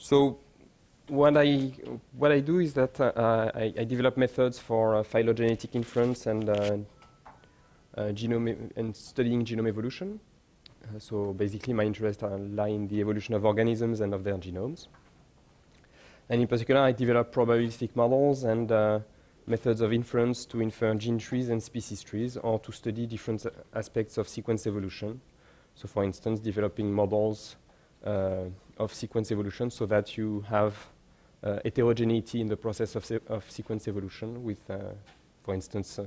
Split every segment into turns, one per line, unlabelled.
So what I do is that I develop methods for phylogenetic inference and studying genome evolution. So basically, my interests lie in the evolution of organisms and of their genomes. And in particular, I develop probabilistic models and methods of inference to infer gene trees and species trees, or to study different aspects of sequence evolution. So for instance, developing models of sequence evolution so that you have heterogeneity in the process of sequence evolution with, for instance,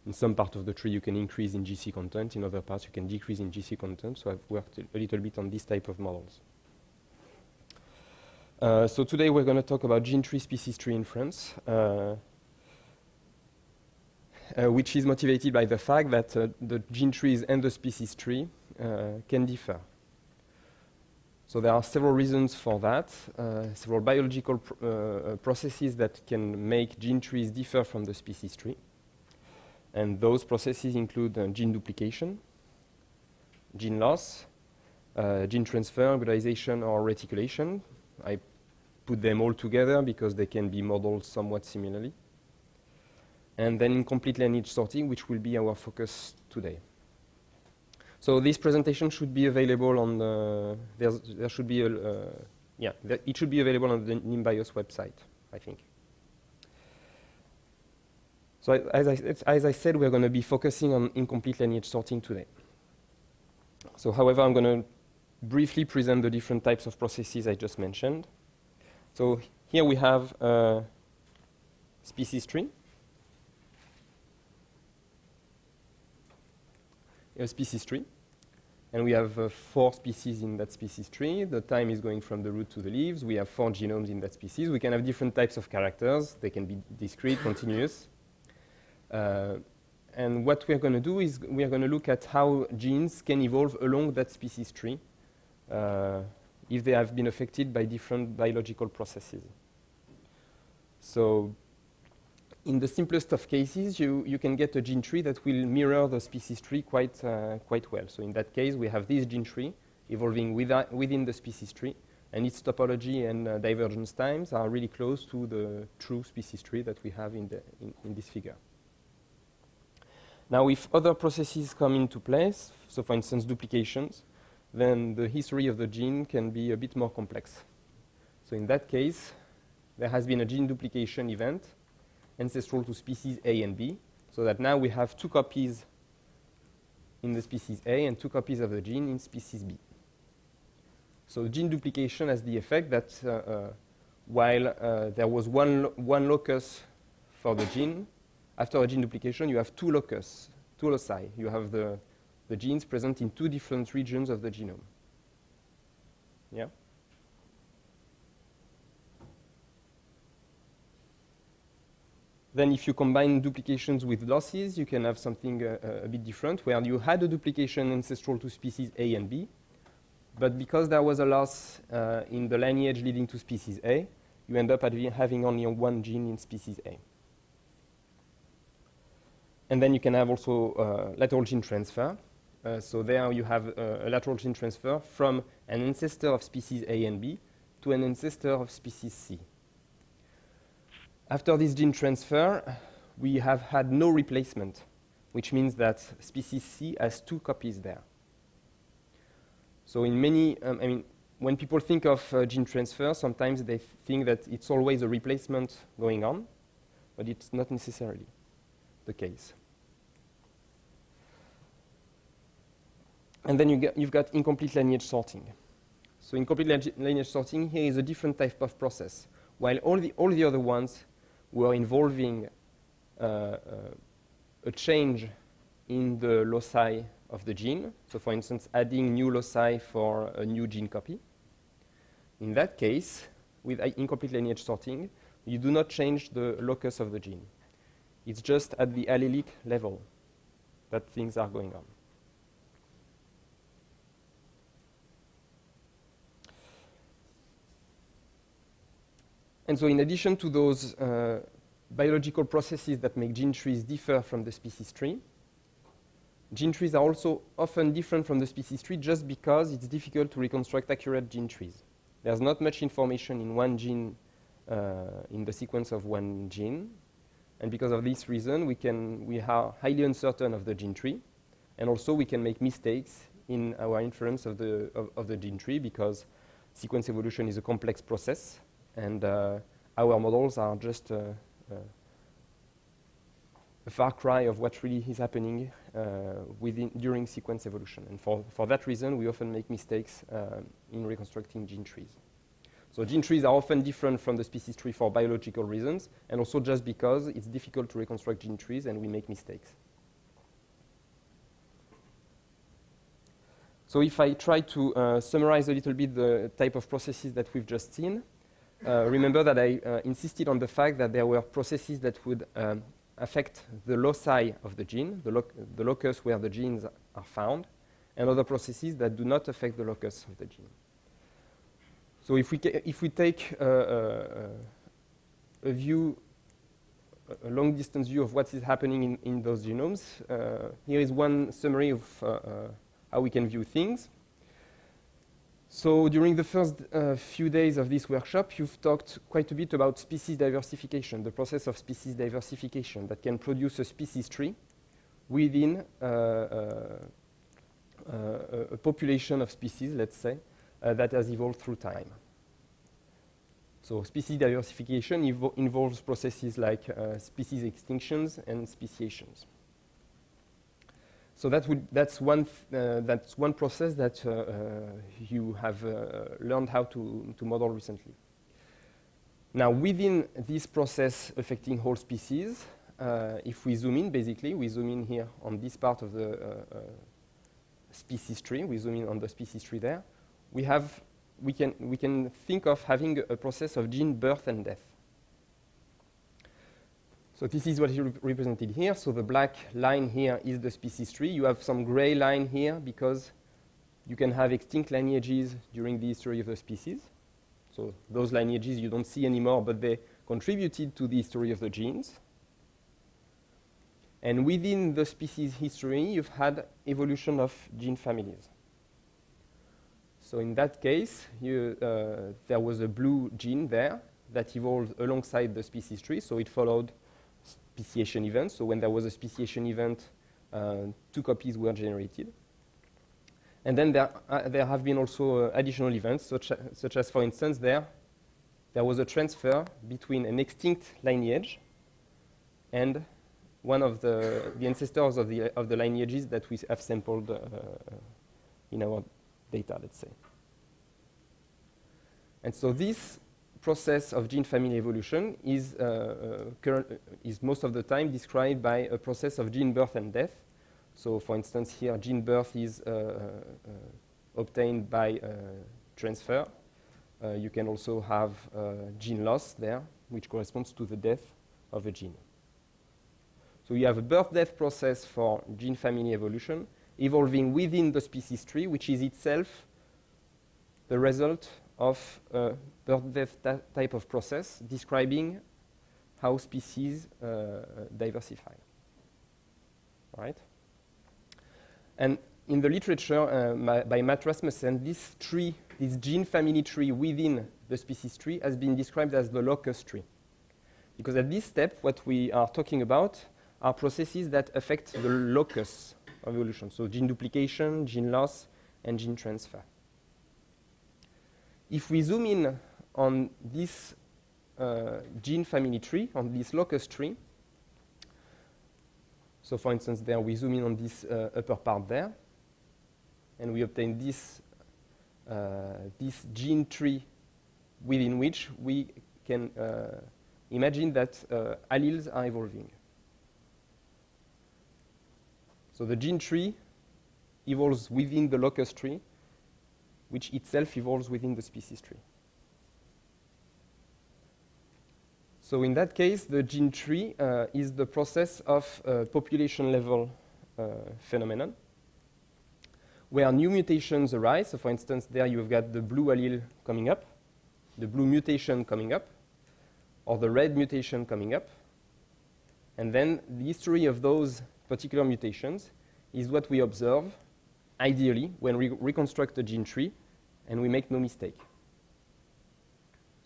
in some part of the tree you can increase in GC content, in other parts you can decrease in GC content. So I've worked a little bit on this type of models. So today we're going to talk about gene tree species tree inference, which is motivated by the fact that the gene trees and the species tree can differ. So there are several reasons for that, several biological processes that can make gene trees differ from the species tree. And those processes include gene duplication, gene loss, gene transfer, hybridization, or reticulation. I put them all together because they can be modeled somewhat similarly. And then incomplete lineage sorting, which will be our focus today. So this presentation should be available on the, there should be a, it should be available on the NIMBIOS website, I think. So as I said, we're going to be focusing on incomplete lineage sorting today. So however, I'm going to briefly present the different types of processes I just mentioned. So here we have a species tree. A species tree. And we have 4 species in that species tree. The time is going from the root to the leaves. We have 4 genomes in that species. We can have different types of characters. They can be discrete, continuous. And what we're going to do is we are going to look at how genes can evolve along that species tree if they have been affected by different biological processes. So in the simplest of cases, you can get a gene tree that will mirror the species tree quite well. So in that case, we have this gene tree evolving within the species tree, and its topology and divergence times are really close to the true species tree that we have in this figure. Now, if other processes come into place, so for instance duplications, then the history of the gene can be a bit more complex. So in that case, there has been a gene duplication event ancestral to species A and B, so that now we have 2 copies in the species A and 2 copies of the gene in species B. So gene duplication has the effect that while there was one locus for the gene, after a gene duplication you have 2 loci. You have the genes present in 2 different regions of the genome. Yeah? Then if you combine duplications with losses, you can have something a bit different, where you had a duplication ancestral to species A and B, but because there was a loss in the lineage leading to species A, you end up having only 1 gene in species A. And then you can have also lateral gene transfer. So there you have a lateral gene transfer from an ancestor of species A and B to an ancestor of species C. After this gene transfer, we have had no replacement, which means that species C has 2 copies there. So in many, when people think of gene transfer, sometimes they think that it's always a replacement going on, but it's not necessarily the case. And then you've got incomplete lineage sorting. So incomplete lineage sorting here is a different type of process. While all the other ones were involving a change in the loci of the gene. So for instance, adding new loci for a new gene copy. In that case, with incomplete lineage sorting, you do not change the locus of the gene. It's just at the allelic level that things are going on. And so in addition to those biological processes that make gene trees differ from the species tree, gene trees are also often different from the species tree just because it's difficult to reconstruct accurate gene trees. there's not much information in one gene, in the sequence of one gene. And because of this reason, we are highly uncertain of the gene tree. And also we can make mistakes in our inference of the gene tree because sequence evolution is a complex process. And our models are just a far cry of what really is happening during sequence evolution. And for that reason, we often make mistakes in reconstructing gene trees. So gene trees are often different from the species tree for biological reasons, and also just because it's difficult to reconstruct gene trees and we make mistakes. So if I try to summarize a little bit the type of processes that we've just seen, remember that I insisted on the fact that there were processes that would affect the loci of the gene, the locus where the genes are found, and other processes that do not affect the locus of the gene. So if we take a long-distance view of what is happening in those genomes, here is one summary of how we can view things. So during the first few days of this workshop, you've talked quite a bit about species diversification, the process of species diversification that can produce a species tree within a population of species, let's say, that has evolved through time. So species diversification involves processes like species extinctions and speciations. So that's one process that you have learned how to model recently. Now, within this process affecting whole species, if we zoom in, basically, we zoom in here on this part of the species tree. We zoom in on the species tree there. We can think of having a process of gene birth and death. So this is what is represented here. So the black line here is the species tree. You have some gray line here because you can have extinct lineages during the history of the species. So those lineages you don't see anymore, but they contributed to the history of the genes. And within the species history, you've had evolution of gene families. So in that case, there was a blue gene there that evolved alongside the species tree, so it followed speciation events. So when there was a speciation event, 2 copies were generated. And then there have been also additional events, such as, for instance, there was a transfer between an extinct lineage and one of the ancestors of the lineages that we have sampled in our data, let's say. And so this process of gene family evolution is most of the time described by a process of gene birth and death. So for instance, here gene birth is obtained by transfer. You can also have gene loss there, which corresponds to the death of a gene. So you have a birth-death process for gene family evolution evolving within the species tree, which is itself the result of a birth-death type of process describing how species diversify. All right? And in the literature by Matt Rasmussen, this gene family tree within the species tree has been described as the locus tree. Because at this step, what we are talking about are processes that affect the locus of evolution. So gene duplication, gene loss, and gene transfer. If we zoom in on this gene family tree, on this locus tree, so for instance, there we zoom in on this upper part there, and we obtain this gene tree within which we can imagine that alleles are evolving. So the gene tree evolves within the locus tree, which itself evolves within the species tree. So in that case, the gene tree is the process of population level phenomenon, where new mutations arise. So for instance, there you've got the blue allele coming up, the blue mutation coming up, or the red mutation coming up. And then the history of those particular mutations is what we observe, ideally, when we reconstruct a gene tree and we make no mistake.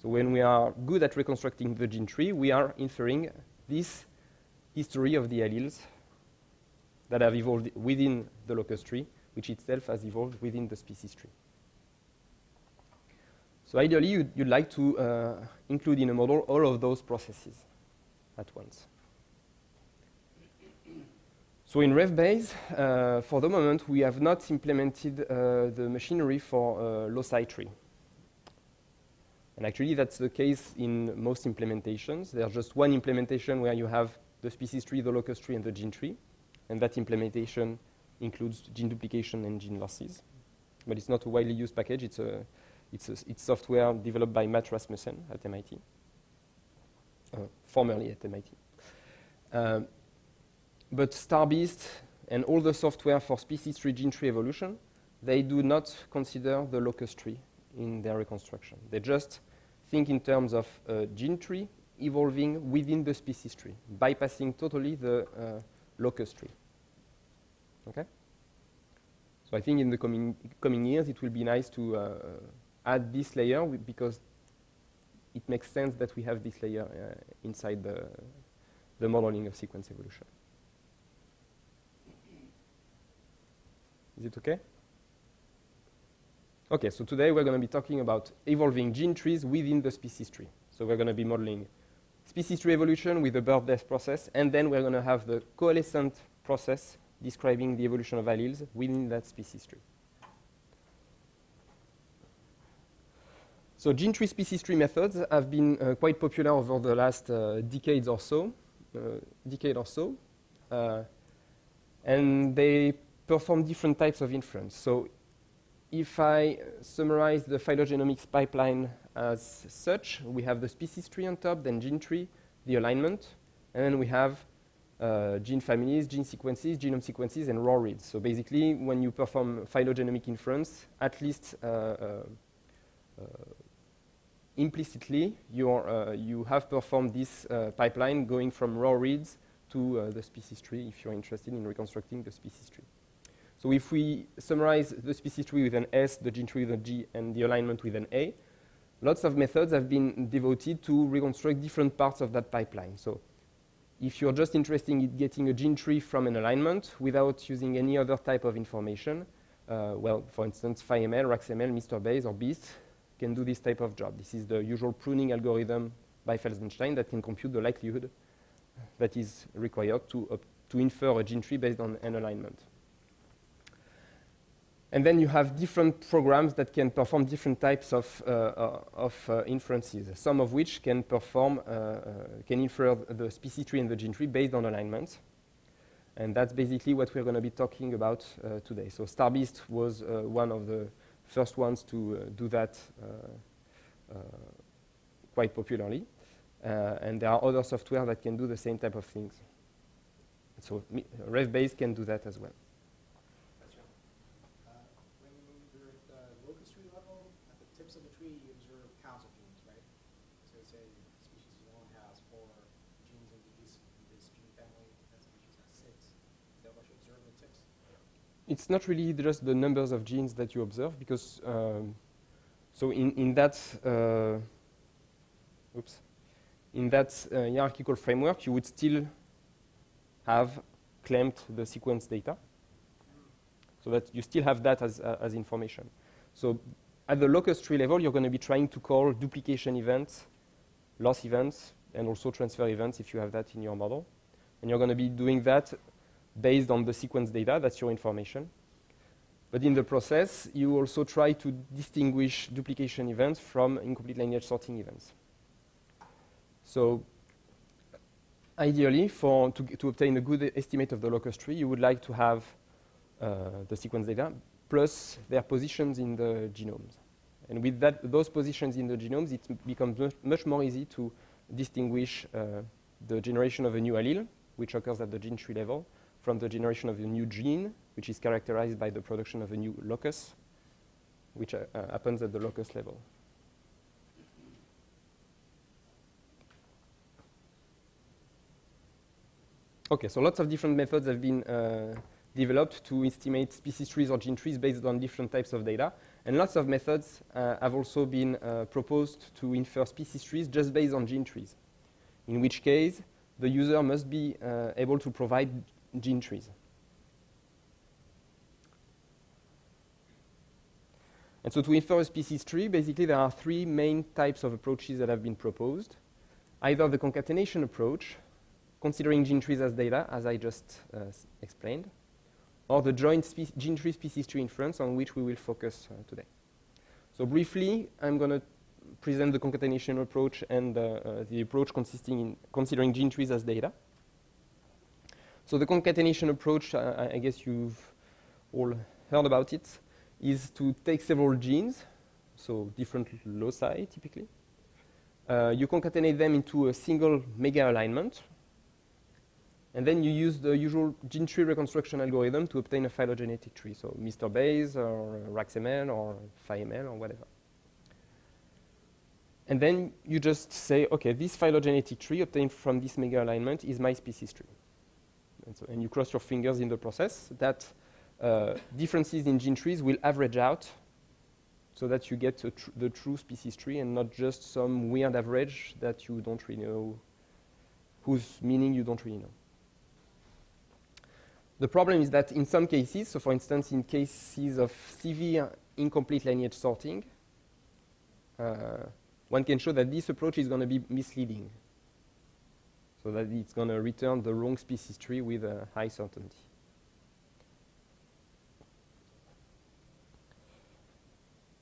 So when we are good at reconstructing the gene tree, we are inferring this history of the alleles that have evolved within the locus tree, which itself has evolved within the species tree. So ideally, you'd like to include in a model all of those processes at once. So in RevBase, for the moment, we have not implemented the machinery for loci tree. And actually, that's the case in most implementations. There's just one implementation where you have the species tree, the locus tree, and the gene tree. And that implementation includes gene duplication and gene losses. But it's not a widely used package. It's software developed by Matt Rasmussen at MIT, formerly at MIT. But StarBeast and all the software for species tree, gene tree evolution, they do not consider the locus tree in their reconstruction. They just think in terms of gene tree evolving within the species tree, bypassing totally the locus tree. Okay? So I think in the coming years, it will be nice to add this layer because it makes sense that we have this layer inside the modeling of sequence evolution. Is it okay? Okay, so today we're going to be talking about evolving gene trees within the species tree. So we're going to be modeling species tree evolution with the birth death process, and then we're going to have the coalescent process describing the evolution of alleles within that species tree. So gene tree species tree methods have been quite popular over the last decade or so, and they perform different types of inference. So if I summarize the phylogenomics pipeline as such, we have the species tree on top, then gene tree, the alignment, and then we have gene families, gene sequences, genome sequences, and raw reads. So basically, when you perform phylogenomic inference, at least implicitly, you have performed this pipeline going from raw reads to the species tree if you're interested in reconstructing the species tree. So if we summarize the species tree with an S, the gene tree with a G, and the alignment with an A, lots of methods have been devoted to reconstruct different parts of that pipeline. So if you're just interested in getting a gene tree from an alignment without using any other type of information, well, for instance, PhyML, RaxML, MrBase, or Beast can do this type of job. This is the usual pruning algorithm by Felsenstein that can compute the likelihood that is required to infer a gene tree based on an alignment. And then you have different programs that can perform different types of inferences, some of which can perform, can infer the species tree and the gene tree based on alignment. And that's basically what we're going to be talking about today. So StarBeast was one of the first ones to do that quite popularly. And there are other software that can do the same type of things. So RevBase can do that as well. It's not really just the numbers of genes that you observe, because so in that hierarchical framework, you would still have clamped the sequence data, so that you still have that as information. So at the locus tree level, you're going to be trying to call duplication events, loss events, and also transfer events if you have that in your model. And you're going to be doing that based on the sequence data, that's your information. But in the process, you also try to distinguish duplication events from incomplete lineage sorting events. So ideally, to obtain a good estimate of the locus tree, you would like to have the sequence data plus their positions in the genomes. And with those positions in the genomes, it becomes much more easy to distinguish the generation of a new allele, which occurs at the gene tree level, from the generation of a new gene, which is characterized by the production of a new locus, which happens at the locus level. Okay, so lots of different methods have been developed to estimate species trees or gene trees based on different types of data. And lots of methods have also been proposed to infer species trees just based on gene trees, in which case the user must be able to provide gene trees. And so to infer a species tree, basically there are three main types of approaches that have been proposed. Either the concatenation approach, considering gene trees as data, as I just explained, or the joint gene tree species tree inference, on which we will focus today. So briefly, I'm going to present the concatenation approach and the approach consisting in considering gene trees as data. So the concatenation approach, I guess you've all heard about it, is to take several genes, so different loci typically. You concatenate them into a single mega alignment, and then you use the usual gene tree reconstruction algorithm to obtain a phylogenetic tree, so Mr. Bayes or RAXML or PhyML or whatever. And then you just say, okay, this phylogenetic tree obtained from this mega alignment is my species tree. And you cross your fingers in the process that differences in gene trees will average out so that you get the true species tree and not just some weird average that you don't really know, whose meaning you don't really know. The problem is that in some cases, so for instance in cases of severe incomplete lineage sorting, one can show that this approach is going to be misleading, so that it's going to return the wrong species tree with a high certainty.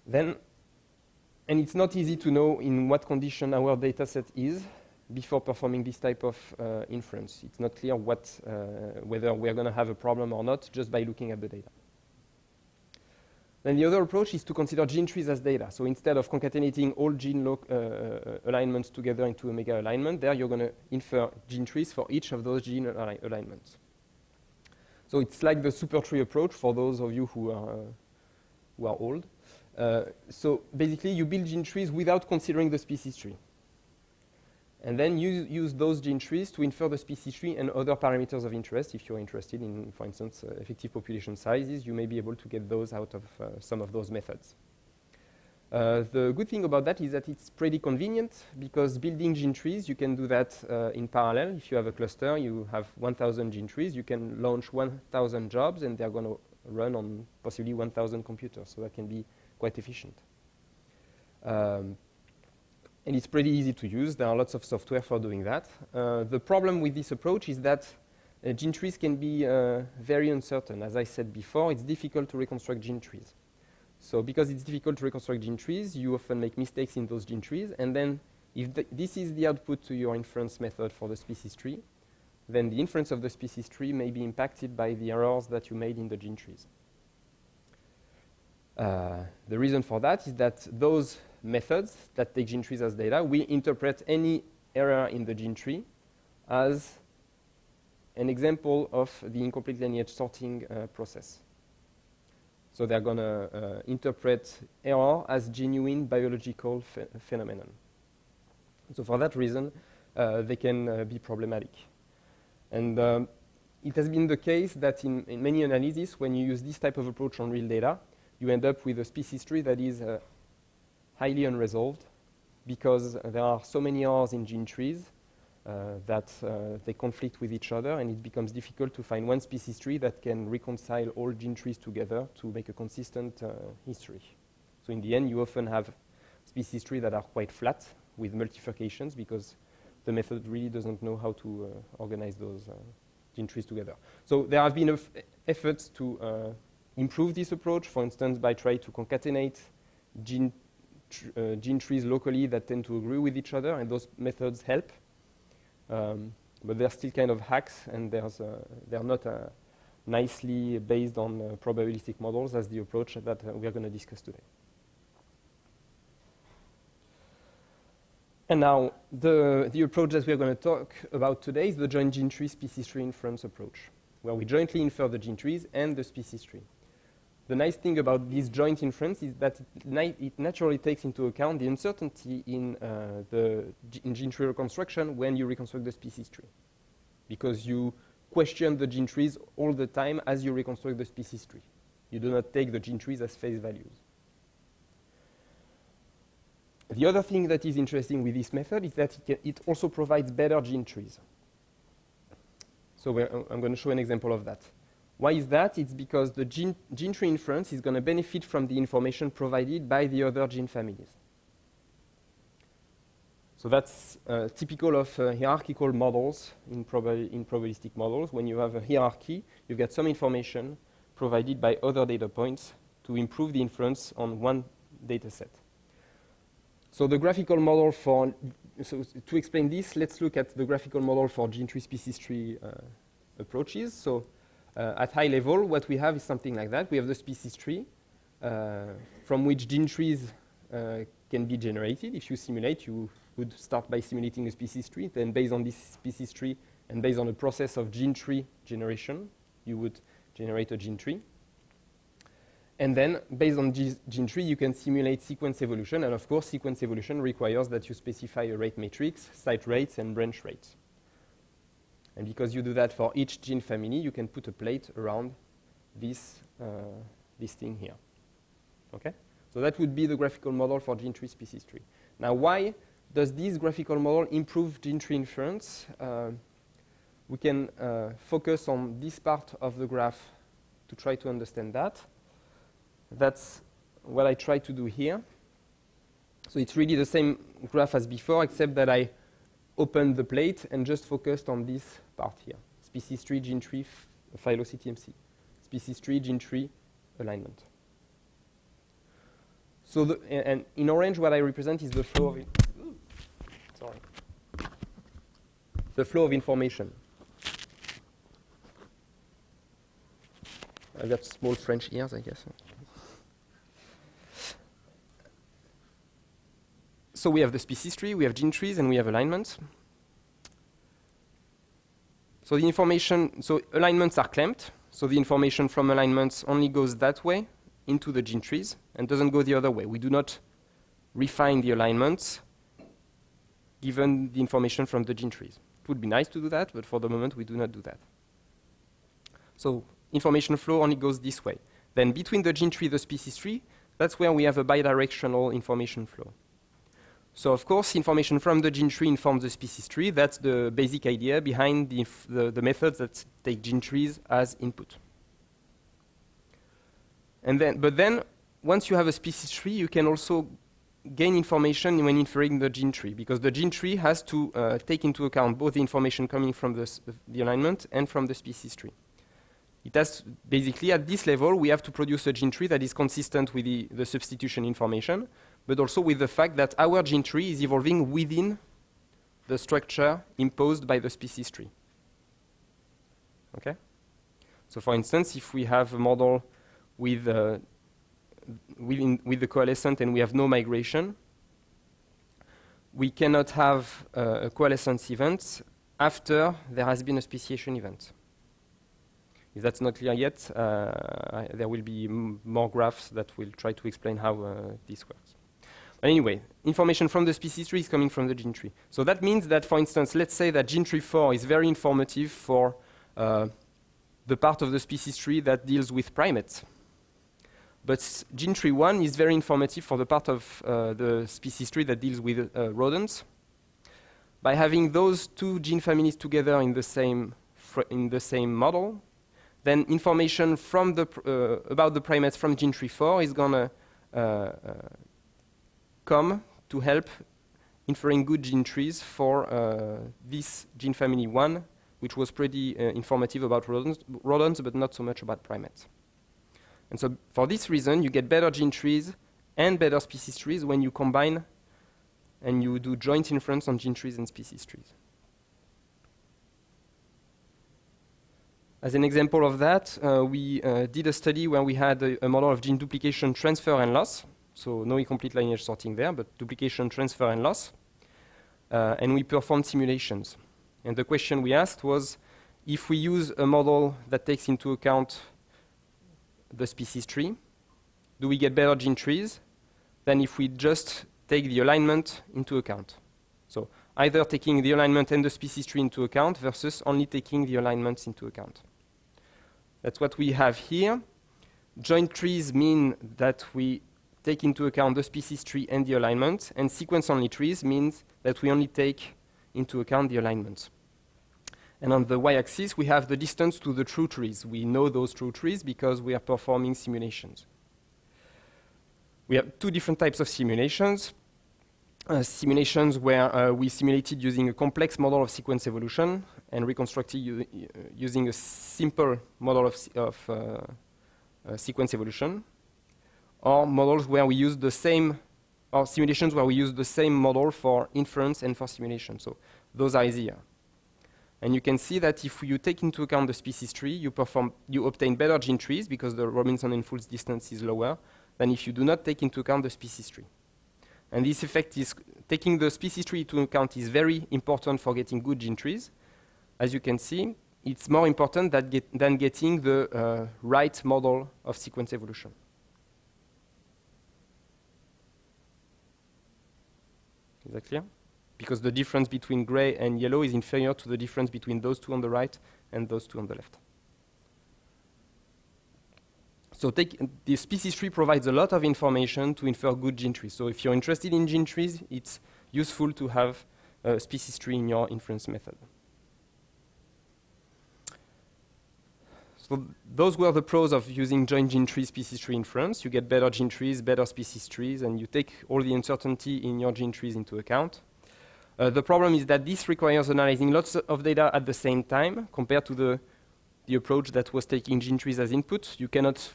Then, and it's not easy to know in what condition our data set is before performing this type of inference. It's not clear whether we're going to have a problem or not just by looking at the data. Then the other approach is to consider gene trees as data. So instead of concatenating all gene alignments together into a mega alignment, there you're going to infer gene trees for each of those gene alignments. So it's like the super tree approach for those of you who are old. So basically, you build gene trees without considering the species tree. And then you use those gene trees to infer the species tree and other parameters of interest. If you're interested in, for instance, effective population sizes, you may be able to get those out of some of those methods. The good thing about that is that it's pretty convenient, because building gene trees, you can do that in parallel. If you have a cluster, you have 1,000 gene trees, you can launch 1,000 jobs, and they're going to run on possibly 1,000 computers. So that can be quite efficient. And it's pretty easy to use. There are lots of software for doing that. The problem with this approach is that gene trees can be very uncertain. As I said before, it's difficult to reconstruct gene trees. So because it's difficult to reconstruct gene trees, you often make mistakes in those gene trees. And then if this is the output to your inference method for the species tree, then the inference of the species tree may be impacted by the errors that you made in the gene trees. The reason for that is that those methods that take gene trees as data, we interpret any error in the gene tree as an example of the incomplete lineage sorting process. So they're going to interpret error as genuine biological phenomenon. So for that reason, they can be problematic. And it has been the case that in many analyses, when you use this type of approach on real data, you end up with a species tree that is highly unresolved, because there are so many errors in gene trees that they conflict with each other, and it becomes difficult to find one species tree that can reconcile all gene trees together to make a consistent history. So in the end, you often have species trees that are quite flat with multifurcations, because the method really doesn't know how to organize those gene trees together. So there have been efforts to improve this approach, for instance, by trying to concatenate gene trees locally that tend to agree with each other, and those methods help. But they're still kind of hacks, and they're not nicely based on probabilistic models as the approach that we are going to discuss today. And now, the approach that we are going to talk about today is the joint gene tree species tree inference approach, where we jointly infer the gene trees and the species tree. The nice thing about this joint inference is that it naturally takes into account the uncertainty in gene tree reconstruction when you reconstruct the species tree, because you question the gene trees all the time as you reconstruct the species tree. You do not take the gene trees as face values. The other thing that is interesting with this method is that it also provides better gene trees. So I'm going to show an example of that. Why is that? It's because the gene tree inference is going to benefit from the information provided by the other gene families. So that's typical of hierarchical models in probabilistic models. When you have a hierarchy, you get some information provided by other data points to improve the inference on one data set. So the graphical model for, so to explain this, let's look at the graphical model for gene tree species tree approaches. So at high level, what we have is something like that. We have the species tree from which gene trees can be generated. If you simulate, you would start by simulating a species tree. Then based on this species tree and based on a process of gene tree generation, you would generate a gene tree. And then, based on gene tree, you can simulate sequence evolution. And of course, sequence evolution requires that you specify a rate matrix, site rates, and branch rates. And because you do that for each gene family, you can put a plate around this thing here. Okay? So that would be the graphical model for gene tree species tree. Now, why does this graphical model improve gene tree inference? We can focus on this part of the graph to try to understand that. That's what I try to do here. So it's really the same graph as before, except that I opened the plate and just focused on this part here. Species tree, gene tree, phyloCTMC. Species tree, gene tree, alignment. So and in orange, what I represent is the flow of the flow of information. I've got small French ears, I guess. So we have the species tree, we have gene trees, and we have alignments. So the information, so alignments are clamped. So the information from alignments only goes that way into the gene trees and doesn't go the other way. We do not refine the alignments given the information from the gene trees. It would be nice to do that, but for the moment we do not do that. So information flow only goes this way. Then between the gene tree and the species tree, that's where we have a bidirectional information flow. So of course, information from the gene tree informs the species tree. That's the basic idea behind the methods that take gene trees as input. But then, once you have a species tree, you can also gain information when inferring the gene tree, because the gene tree has to take into account both the information coming from the alignment and from the species tree. It has basically, at this level, we have to produce a gene tree that is consistent with the substitution information, but also with the fact that our gene tree is evolving within the structure imposed by the species tree. Okay? So for instance, if we have a model with the coalescent and we have no migration, we cannot have a coalescence event after there has been a speciation event. If that's not clear yet, there will be more graphs that will try to explain how this works. But anyway, information from the species tree is coming from the gene tree. So that means that, for instance, let's say that gene tree 4 is very informative for the part of the species tree that deals with primates. But gene tree 1 is very informative for the part of the species tree that deals with rodents. By having those two gene families together in the same model, then information from about the primates from gene tree 4 is going to come to help inferring good gene trees for this gene family 1, which was pretty informative about rodents, but not so much about primates. And so for this reason, you get better gene trees and better species trees when you combine and you do joint inference on gene trees and species trees. As an example of that, we did a study where we had a model of gene duplication, transfer, and loss. So no incomplete lineage sorting there, but duplication, transfer, and loss. And we performed simulations. And the question we asked was, if we use a model that takes into account the species tree, do we get better gene trees than if we just take the alignment into account? So either taking the alignment and the species tree into account versus only taking the alignments into account. That's what we have here. Joint trees mean that we take into account the species tree and the alignment, and sequence-only trees means that we only take into account the alignment. And on the y-axis, we have the distance to the true trees. We know those true trees because we are performing simulations. We have two different types of simulations. Simulations where we simulated using a complex model of sequence evolution and reconstructed using a simple model of sequence evolution, or models where we use the same, or simulations where we use the same model for inference and for simulation. So those are easier. And you can see that if you take into account the species tree, you obtain better gene trees because the Robinson and Fultz distance is lower than if you do not take into account the species tree. And this effect is, taking the species tree into account is very important for getting good gene trees. As you can see, it's more important than getting the right model of sequence evolution. Is that clear? Because the difference between gray and yellow is inferior to the difference between those two on the right and those two on the left. So the species tree provides a lot of information to infer good gene trees. So if you're interested in gene trees, it's useful to have a species tree in your inference method. So those were the pros of using joint gene tree species tree inference. You get better gene trees, better species trees, and you take all the uncertainty in your gene trees into account. The problem is that this requires analyzing lots of data at the same time compared to the approach that was taking gene trees as input. You cannot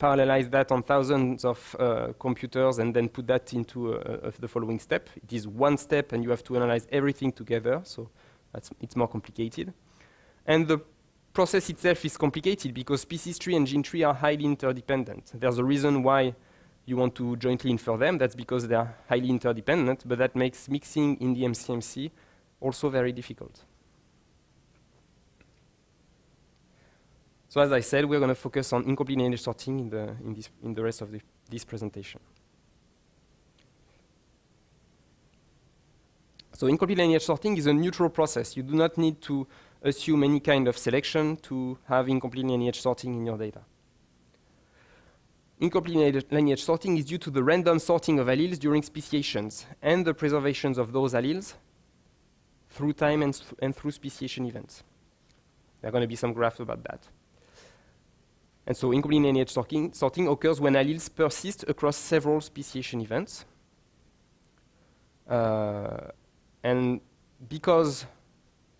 parallelize that on thousands of computers and then put that into the following step. It is one step and you have to analyze everything together, so it's more complicated. And the process itself is complicated because species tree and gene tree are highly interdependent. There's a reason why you want to jointly infer them. That's because they are highly interdependent, but that makes mixing in the MCMC also very difficult. So as I said, we're going to focus on incomplete lineage sorting in the rest of this presentation. So incomplete lineage sorting is a neutral process. You do not need to assume any kind of selection to have incomplete lineage sorting in your data. Incomplete lineage sorting is due to the random sorting of alleles during speciations and the preservations of those alleles through time and through speciation events. There are going to be some graphs about that. And so incomplete lineage sorting occurs when alleles persist across several speciation events. And because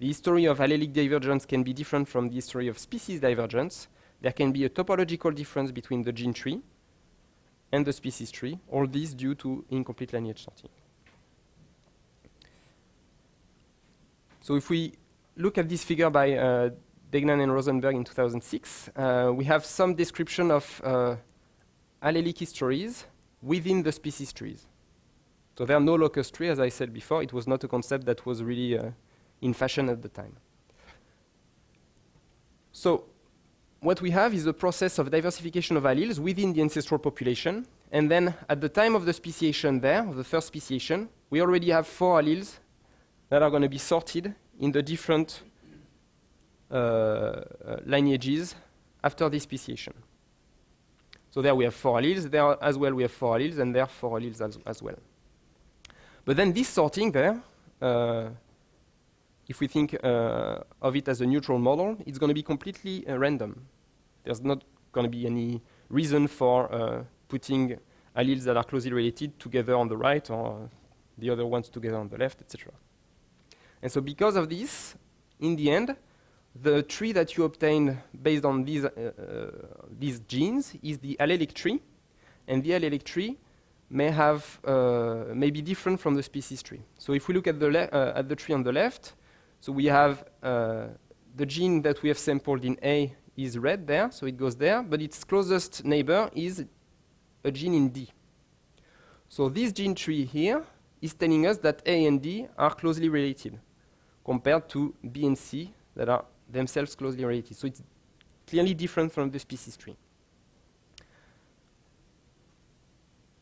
the history of allelic divergence can be different from the history of species divergence, there can be a topological difference between the gene tree and the species tree, all this due to incomplete lineage sorting. So if we look at this figure by Degnan and Rosenberg in 2006, we have some description of allelic histories within the species trees. So there are no locus tree, as I said before. It was not a concept that was really in fashion at the time. So what we have is a process of diversification of alleles within the ancestral population. And then at the time of the speciation there, of the first speciation, we already have 4 alleles that are going to be sorted in the different lineages after this speciation. So there we have 4 alleles. There as well we have 4 alleles, and there are 4 alleles as well. But then this sorting there, if we think of it as a neutral model, it's going to be completely random. There's not going to be any reason for putting alleles that are closely related together on the right or the other ones together on the left, etc. And so because of this, in the end, the tree that you obtain based on these genes is the allelic tree, and the allelic tree may be different from the species tree. So if we look at the tree on the left, so we have the gene that we have sampled in A is red there, so it goes there, but its closest neighbor is a gene in D. So this gene tree here is telling us that A and D are closely related compared to B and C that are themselves closely related. So it's clearly different from the species tree.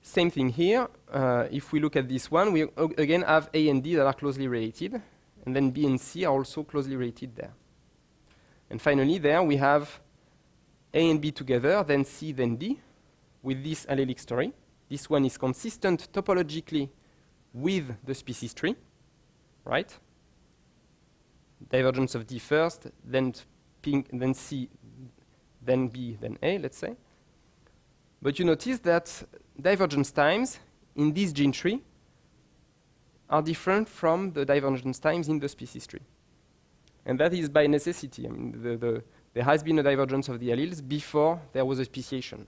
Same thing here. If we look at this one, we again have A and D that are closely related, and then B and C are also closely related there. And finally, there we have A and B together, then C, then D, with this allelic story. this one is consistent topologically with the species tree, right? Divergence of D first, then pink, then C, then B, then A, let's say. But you notice that divergence times in this gene tree are different from the divergence times in the species tree. And that is by necessity. I mean, there has been a divergence of the alleles before there was a speciation.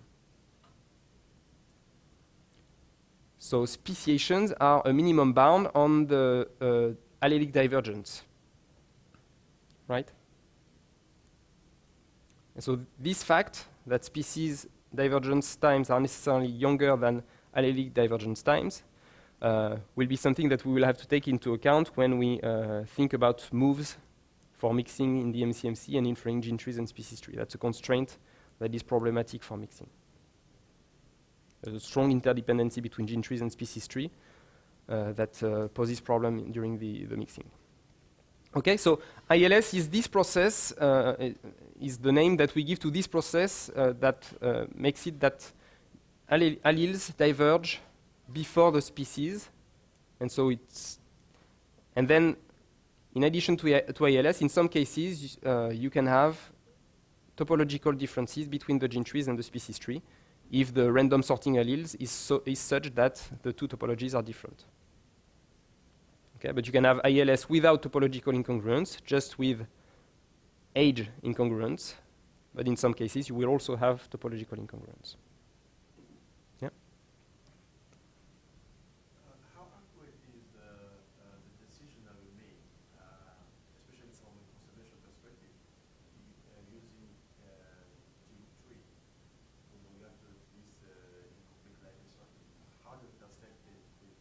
So speciations are a minimum bound on the allelic divergence, right? And so this fact that species divergence times are necessarily younger than allelic divergence times will be something that we will have to take into account when we think about moves for mixing in the MCMC and inferring gene trees and species tree. That's a constraint that is problematic for mixing. There's a strong interdependency between gene trees and species tree that poses problem during the mixing. Okay, so ILS is this process, is the name that we give to this process that makes it that alleles diverge before the species. And so it's, and then in addition to ILS, in some cases, you can have topological differences between the gene trees and the species tree if the random sorting alleles is such that the two topologies are different. Okay, but you can have ILS without topological incongruence, just with age incongruence. But in some cases, you will also have topological incongruence. Yeah.
How accurate is the decision that we make, especially from a conservation perspective, using gene tree when we have this incomplete linear sorting? How does that affect the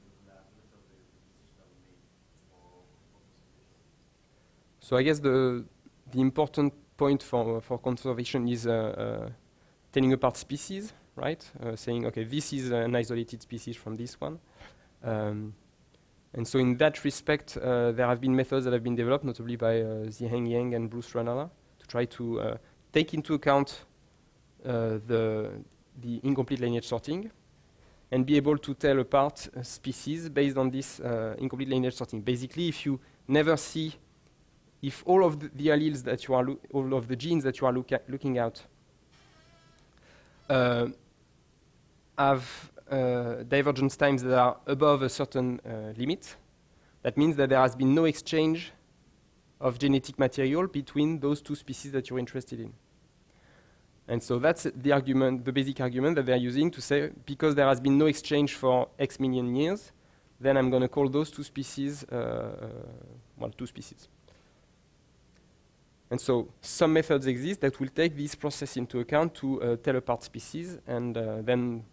reliability of the decision that we make for conservation?
So I guess the important point for conservation is telling apart species, right? Saying, okay, this is an isolated species from this one. And so in that respect, there have been methods that have been developed, notably by Zhiheng Yang and Bruce Ranala, to try to take into account the incomplete lineage sorting and be able to tell apart species based on this incomplete lineage sorting. Basically, if you never see if all of the alleles that you are, all of the genes that you are looking at have divergence times that are above a certain limit, that means that there has been no exchange of genetic material between those two species that you're interested in. And so that's the argument, the basic argument that they're using to say, because there has been no exchange for X million years, then I'm going to call those two species, well, two species. And so some methods exist that will take this process into account to tell apart species, and then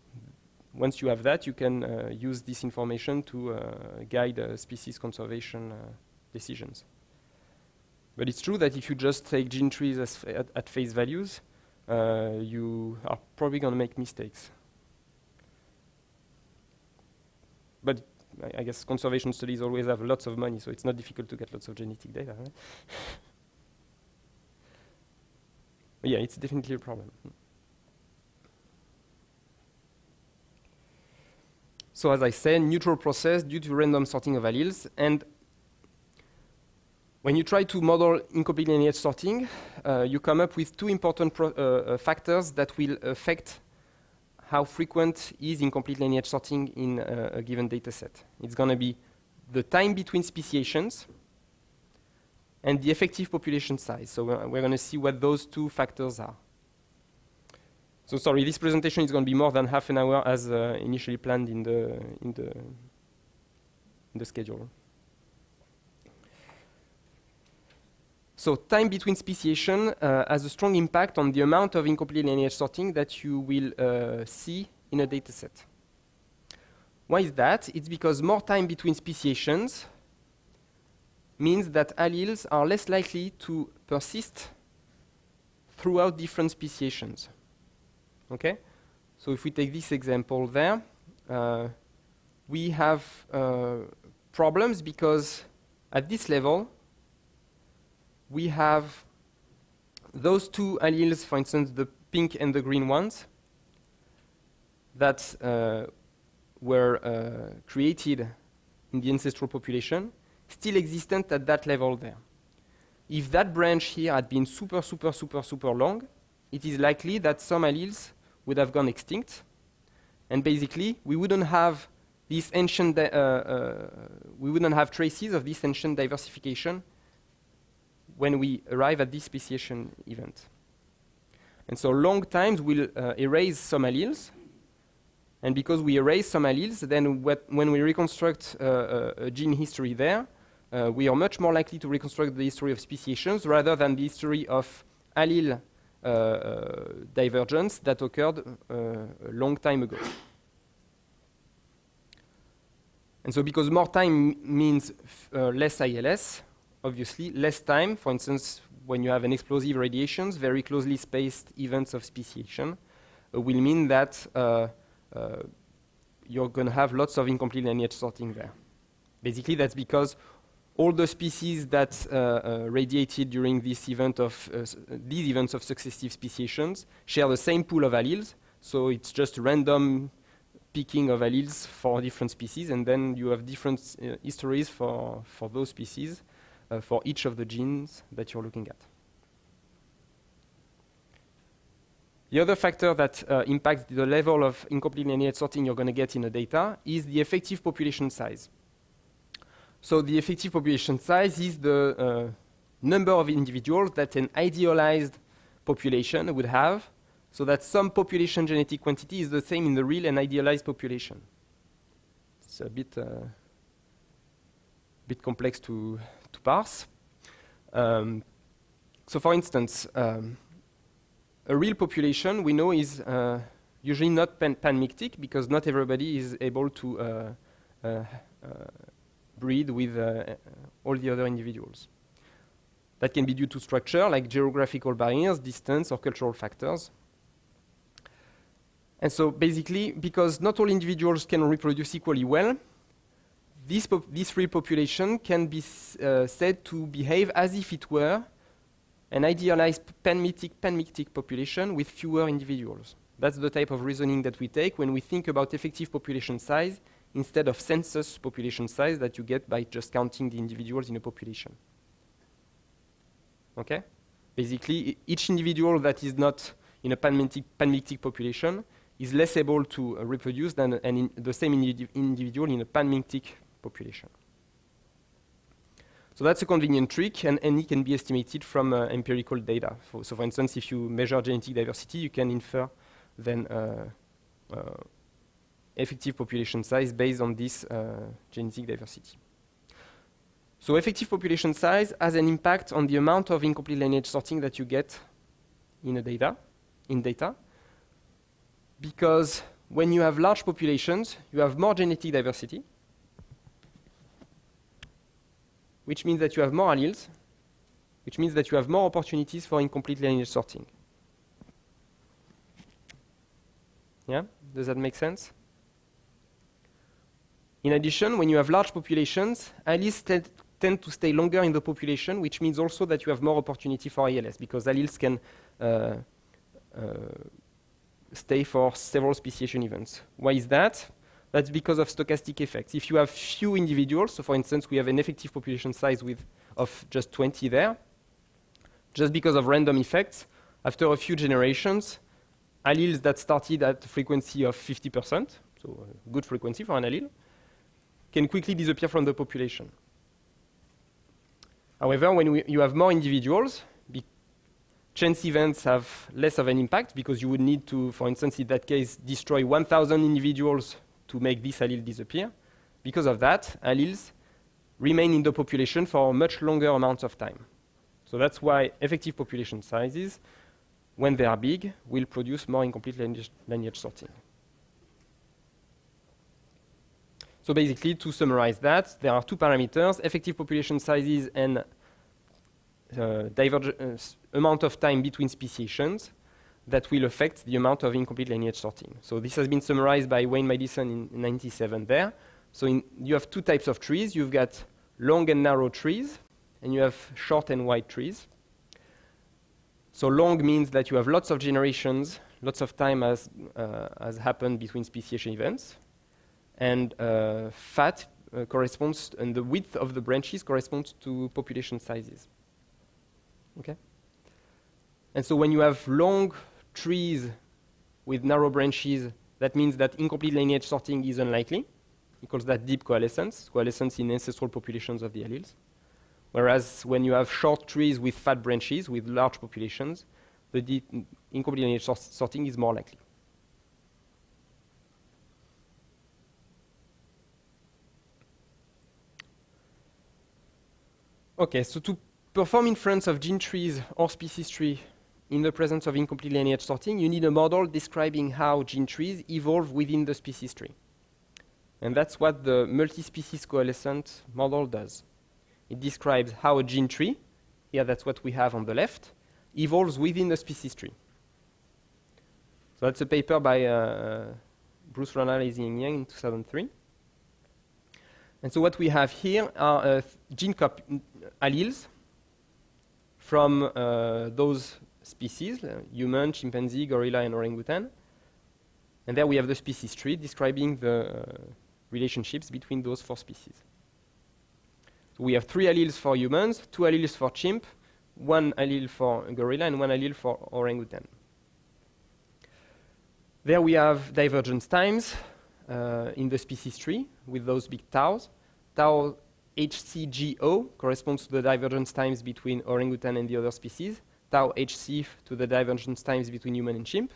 once you have that, you can use this information to guide species conservation decisions. But it's true that if you just take gene trees as at face values, you are probably going to make mistakes. But I guess conservation studies always have lots of money, so it's not difficult to get lots of genetic data, right? Yeah, it's definitely a problem. So as I said, neutral process due to random sorting of alleles. And when you try to model incomplete lineage sorting, you come up with two important factors that will affect how frequent is incomplete lineage sorting in a given data set. It's going to be the time between speciations and the effective population size. So we're going to see what those two factors are. So sorry, this presentation is going to be more than half an hour as initially planned in the schedule. So time between speciation has a strong impact on the amount of incomplete lineage sorting that you will see in a data set. Why is that? It's because more time between speciations means that alleles are less likely to persist throughout different speciations. Okay? So if we take this example there, we have problems because at this level, we have those two alleles, for instance, the pink and the green ones, that were created in the ancestral population still existent at that level there. If that branch here had been super long, it is likely that some alleles would have gone extinct, and basically we wouldn't have this ancient we wouldn't have traces of this ancient diversification when we arrive at this speciation event. And so long times will erase some alleles, and because we erase some alleles, then when we reconstruct a gene history there, we are much more likely to reconstruct the history of speciations rather than the history of allele divergence that occurred a long time ago. And so because more time means less ILS, obviously less time, for instance, when you have an explosive radiations, very closely spaced events of speciation, will mean that you're going to have lots of incomplete lineage sorting there. Basically, that's because all the species that radiated during this event of these events of successive speciations share the same pool of alleles, so it's just random picking of alleles for different species, and then you have different histories for those species for each of the genes that you're looking at. The other factor that impacts the level of incomplete lineage sorting you're going to get in the data is the effective population size. So the effective population size is the number of individuals that an idealized population would have, so that some population genetic quantity is the same in the real and idealized population. It's a bit complex to parse. So for instance, a real population we know is usually not panmictic because not everybody is able to breed with all the other individuals. That can be due to structure like geographical barriers, distance, or cultural factors. And so basically, because not all individuals can reproduce equally well, this real population can be said to behave as if it were an idealized panmictic population with fewer individuals. That's the type of reasoning that we take when we think about effective population size instead of census population size that you get by just counting the individuals in a population. Okay? Basically, each individual that is not in a panmictic population is less able to reproduce than the same individual in a panmictic population. So that's a convenient trick, and it can be estimated from empirical data. So for instance, if you measure genetic diversity, you can infer then effective population size based on this genetic diversity. So effective population size has an impact on the amount of incomplete lineage sorting that you get in data, because when you have large populations, you have more genetic diversity, which means that you have more alleles, which means that you have more opportunities for incomplete lineage sorting. Yeah? Does that make sense? In addition, when you have large populations, alleles tend to stay longer in the population, which means also that you have more opportunity for ILS, because alleles can stay for several speciation events. Why is that? That's because of stochastic effects. If you have few individuals, so for instance, we have an effective population size of just 20 there, just because of random effects, after a few generations, alleles that started at a frequency of 50%, so a good frequency for an allele, can quickly disappear from the population. However, when you have more individuals, chance events have less of an impact because you would need to, for instance, in that case, destroy 1,000 individuals to make this allele disappear. Because of that, alleles remain in the population for much longer amounts of time. So that's why effective population sizes, when they are big, will produce more incomplete lineage sorting. So basically, to summarize that, there are two parameters, effective population sizes and amount of time between speciations that will affect the amount of incomplete lineage sorting. So this has been summarized by Wayne Madison in 1997 there. So you have two types of trees. You've got long and narrow trees, and you have short and wide trees. So long means that you have lots of generations, lots of time has happened between speciation events, and fat corresponds, and the width of the branches corresponds to population sizes. Okay? And so when you have long trees with narrow branches, that means that incomplete lineage sorting is unlikely. He calls that deep coalescence in ancestral populations of the alleles. Whereas when you have short trees with fat branches, with large populations, the deep incomplete lineage sorting is more likely. Okay, so to perform inference of gene trees or species tree in the presence of incomplete lineage sorting, you need a model describing how gene trees evolve within the species tree. And that's what the multi-species coalescent model does. It describes how a gene tree, here that's what we have on the left, evolves within the species tree. So that's a paper by Bruce Ronald Yang in 2003. And so what we have here are gene alleles from those species, human, chimpanzee, gorilla, and orangutan. And there we have the species tree describing the relationships between those 4 species. So we have 3 alleles for humans, 2 alleles for chimp, 1 allele for gorilla, and 1 allele for orangutan. There we have divergence times in the species tree with those big taus. Tau HCGO corresponds to the divergence times between orangutan and the other species. Tau HC to the divergence times between human and chimp.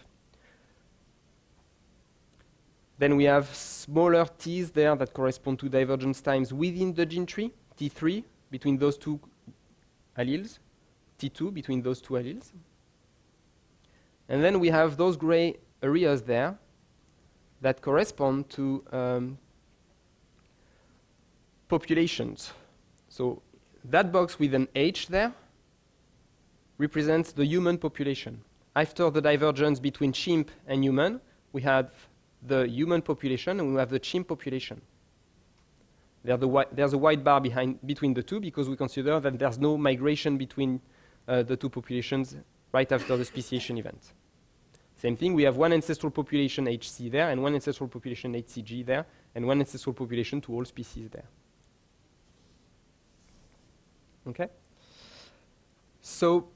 Then we have smaller t's there that correspond to divergence times within the gene tree. T3 between those 2 alleles. T2 between those 2 alleles. And then we have those gray areas there that correspond to populations. So that box with an H there represents the human population. After the divergence between chimp and human, we have the human population and we have the chimp population. There's a white bar between the two because we consider that there's no migration between the 2 populations right after the speciation event. Same thing, we have 1 ancestral population HC there and 1 ancestral population HCG there and 1 ancestral population to all species there. Okay? So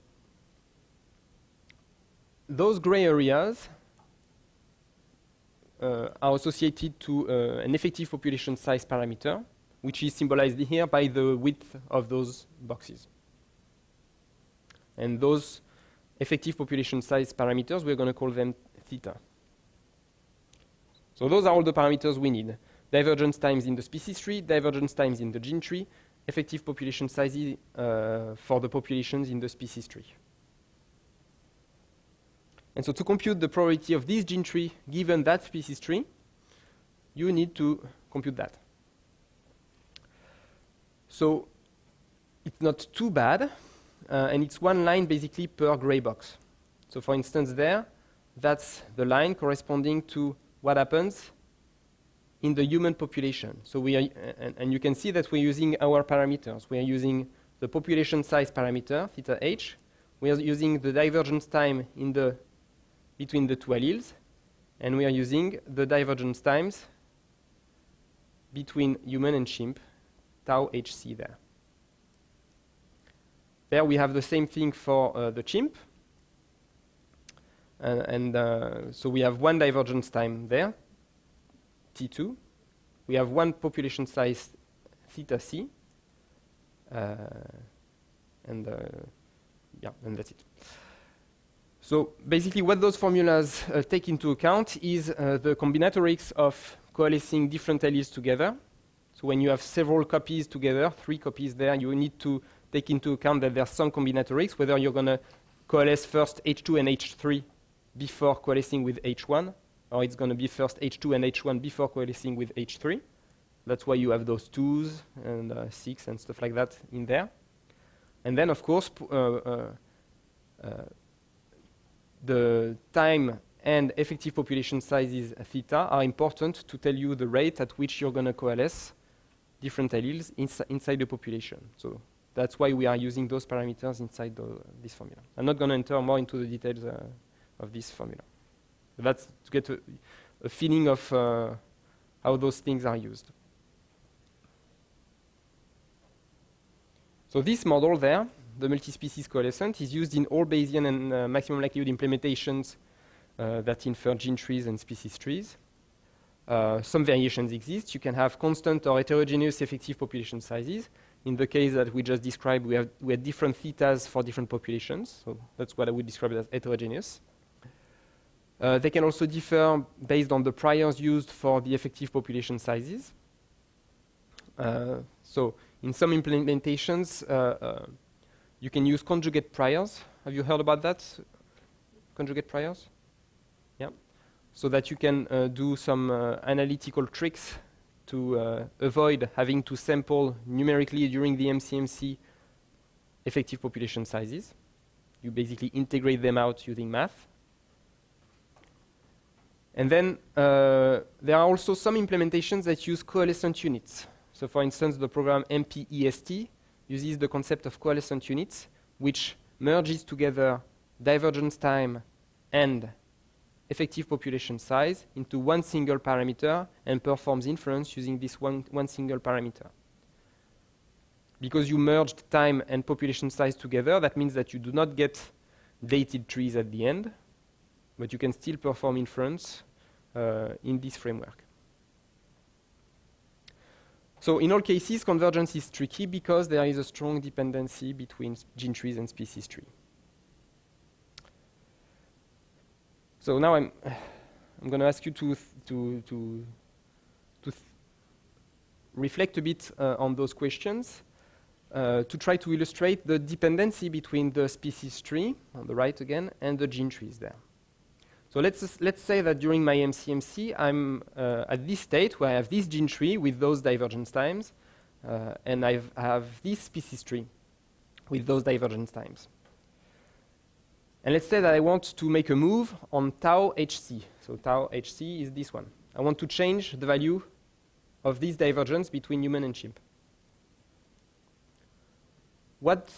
those gray areas are associated to an effective population size parameter, which is symbolized here by the width of those boxes. And those effective population size parameters, we're going to call them theta. So those are all the parameters we need. Divergence times in the species tree, divergence times in the gene tree, effective population sizes for the populations in the species tree. And so to compute the probability of this gene tree given that species tree, you need to compute that. So it's not too bad, and it's 1 line basically per gray box. So for instance there, that's the line corresponding to what happens in the human population. So we are, and you can see that we're using our parameters. We are using the population size parameter, theta h. We are using the divergence time between the 2 alleles, and we are using the divergence times between human and chimp, tau hc there. There we have the same thing for the chimp. So we have 1 divergence time there, T2. We have 1 population size, theta c. And that's it. So basically what those formulas take into account is the combinatorics of coalescing different alleles together. So when you have several copies together, 3 copies there, you need to take into account that there's some combinatorics, whether you're going to coalesce first H2 and H3 before coalescing with H1, or it's going to be first H2 and H1 before coalescing with H3. That's why you have those 2s and 6 and stuff like that in there. And then, of course, the time and effective population sizes theta are important to tell you the rate at which you're going to coalesce different alleles inside the population. So that's why we are using those parameters inside this formula. I'm not going to enter more into the details of this formula. That's to get a feeling of how those things are used. So this model there, the multi-species coalescent, is used in all Bayesian and maximum likelihood implementations that infer gene trees and species trees. Some variations exist. You can have constant or heterogeneous effective population sizes. In the case that we just described, we had different thetas for different populations. So that's what I would describe as heterogeneous. They can also differ based on the priors used for the effective population sizes. So in some implementations, you can use conjugate priors. Have you heard about that? Conjugate priors? Yeah. So that you can do some analytical tricks to avoid having to sample numerically during the MCMC effective population sizes. You basically integrate them out using math. And then there are also some implementations that use coalescent units. So for instance, the program MPEST uses the concept of coalescent units, which merges together divergence time and effective population size into one single parameter and performs inference using this one single parameter. Because you merged time and population size together, that means that you do not get dated trees at the end, but you can still perform inference in this framework. So in all cases, convergence is tricky because there is a strong dependency between gene trees and species tree. So now I'm going to ask you to reflect a bit on those questions to try to illustrate the dependency between the species tree, on the right again, and the gene trees there. So let's say that during my MCMC, I'm at this state where I have this gene tree with those divergence times, and I have this species tree with those divergence times. And let's say that I want to make a move on tau HC. So tau HC is this one. I want to change the value of this divergence between human and chimp. What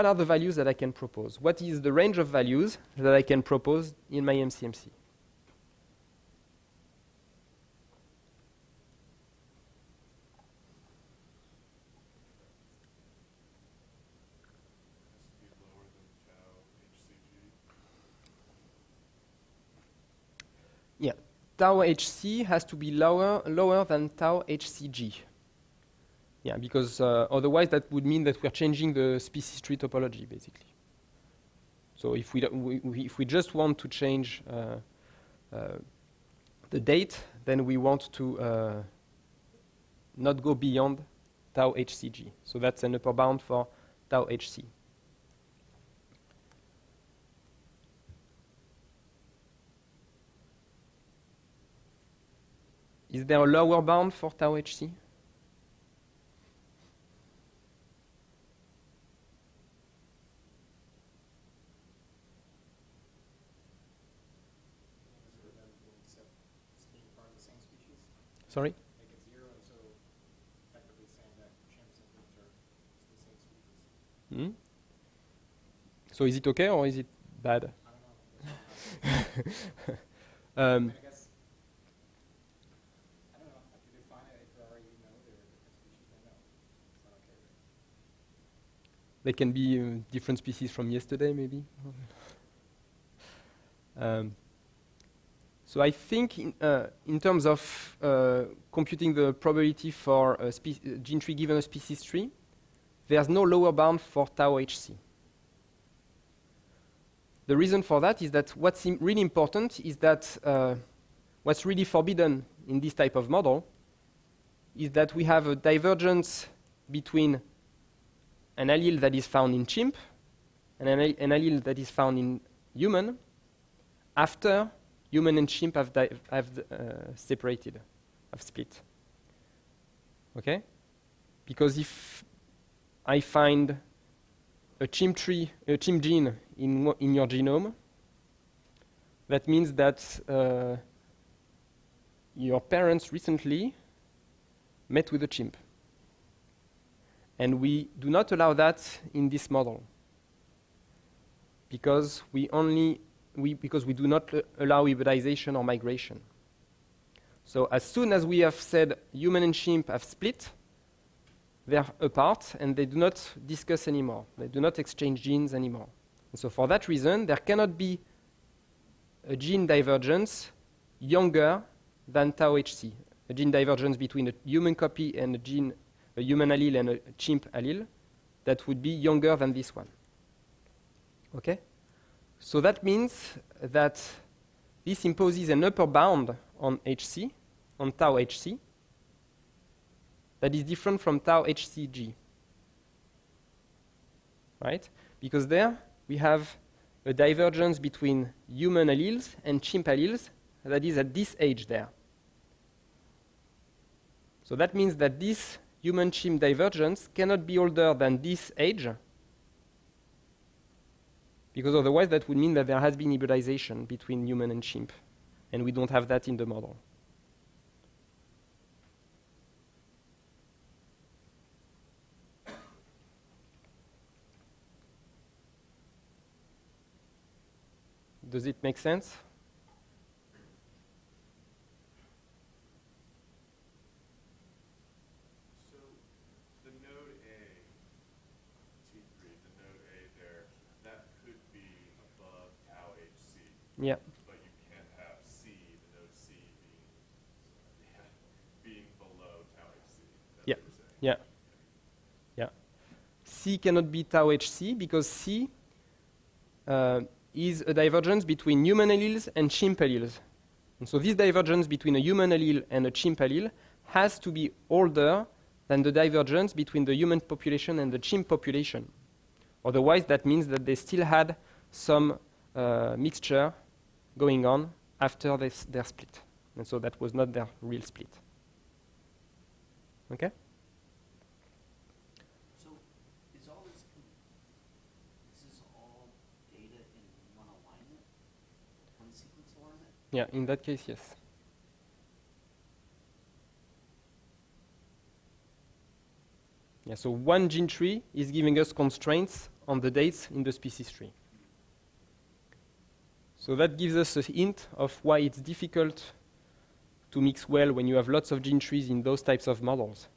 are the values that I can propose? What is the range of values that I can propose in my MCMC? Yeah, tau HC has to be lower than tau HCG. Yeah, because otherwise that would mean that we're changing the species tree topology, basically. So if we just want to change the date, then we want to not go beyond tau HCG. So that's an upper bound for tau HC. Is there a lower bound for tau HC? Sorry?
Make it 0, and so effectively saying that chimps and humans are the same species.
So is it okay or is it bad?
I don't know. I guess, I don't know. If you define it a priori, you know there are different species, then no. It's not okay, right?
They can be different species from yesterday, maybe. So I think in terms of computing the probability for a gene tree given a species tree, there's no lower bound for tau HC. The reason for that is that what's really important is that what's really forbidden in this type of model is that we have a divergence between an allele that is found in chimp and an allele that is found in human after human and chimp have separated, have split. Okay? Because if I find a chimp gene in your genome, that means that your parents recently met with a chimp. And we do not allow that in this model because we only because we do not allow hybridization or migration. So as soon as we have said human and chimp have split, they're apart and they do not discuss anymore. They do not exchange genes anymore. And so for that reason, there cannot be a gene divergence younger than tau HC. A gene divergence between a human copy and a human allele and a chimp allele that would be younger than this one. Okay? So that means that this imposes an upper bound on HC, on tau HC, that is different from tau HCG. Right? Because there we have a divergence between human alleles and chimp alleles that is at this age there. So that means that this human-chimp divergence cannot be older than this age, because otherwise that would mean that there has been hybridization between human and chimp, and we don't have that in the model. Does it make sense?
So the node A, T3, the node A there, that could be above tau HC.
Yeah.
But you can't have C, the node C being below tau HC. That's
Yeah.
what you're saying.
Yeah. Yeah. C cannot be tau HC because C is a divergence between human alleles and chimp alleles. And so this divergence between a human allele and a chimp allele has to be older than the divergence between the human population and the chimp population. Otherwise, that means that they still had some mixture going on after their split. And so that was not their real split. Okay?
So is all this, this is all data in one alignment, one sequence alignment?
Yeah, in that case, yes. Yeah, so one gene tree is giving us constraints on the dates in the species tree. So that gives us a hint of why it's difficult to mix well when you have lots of gene trees in those types of models.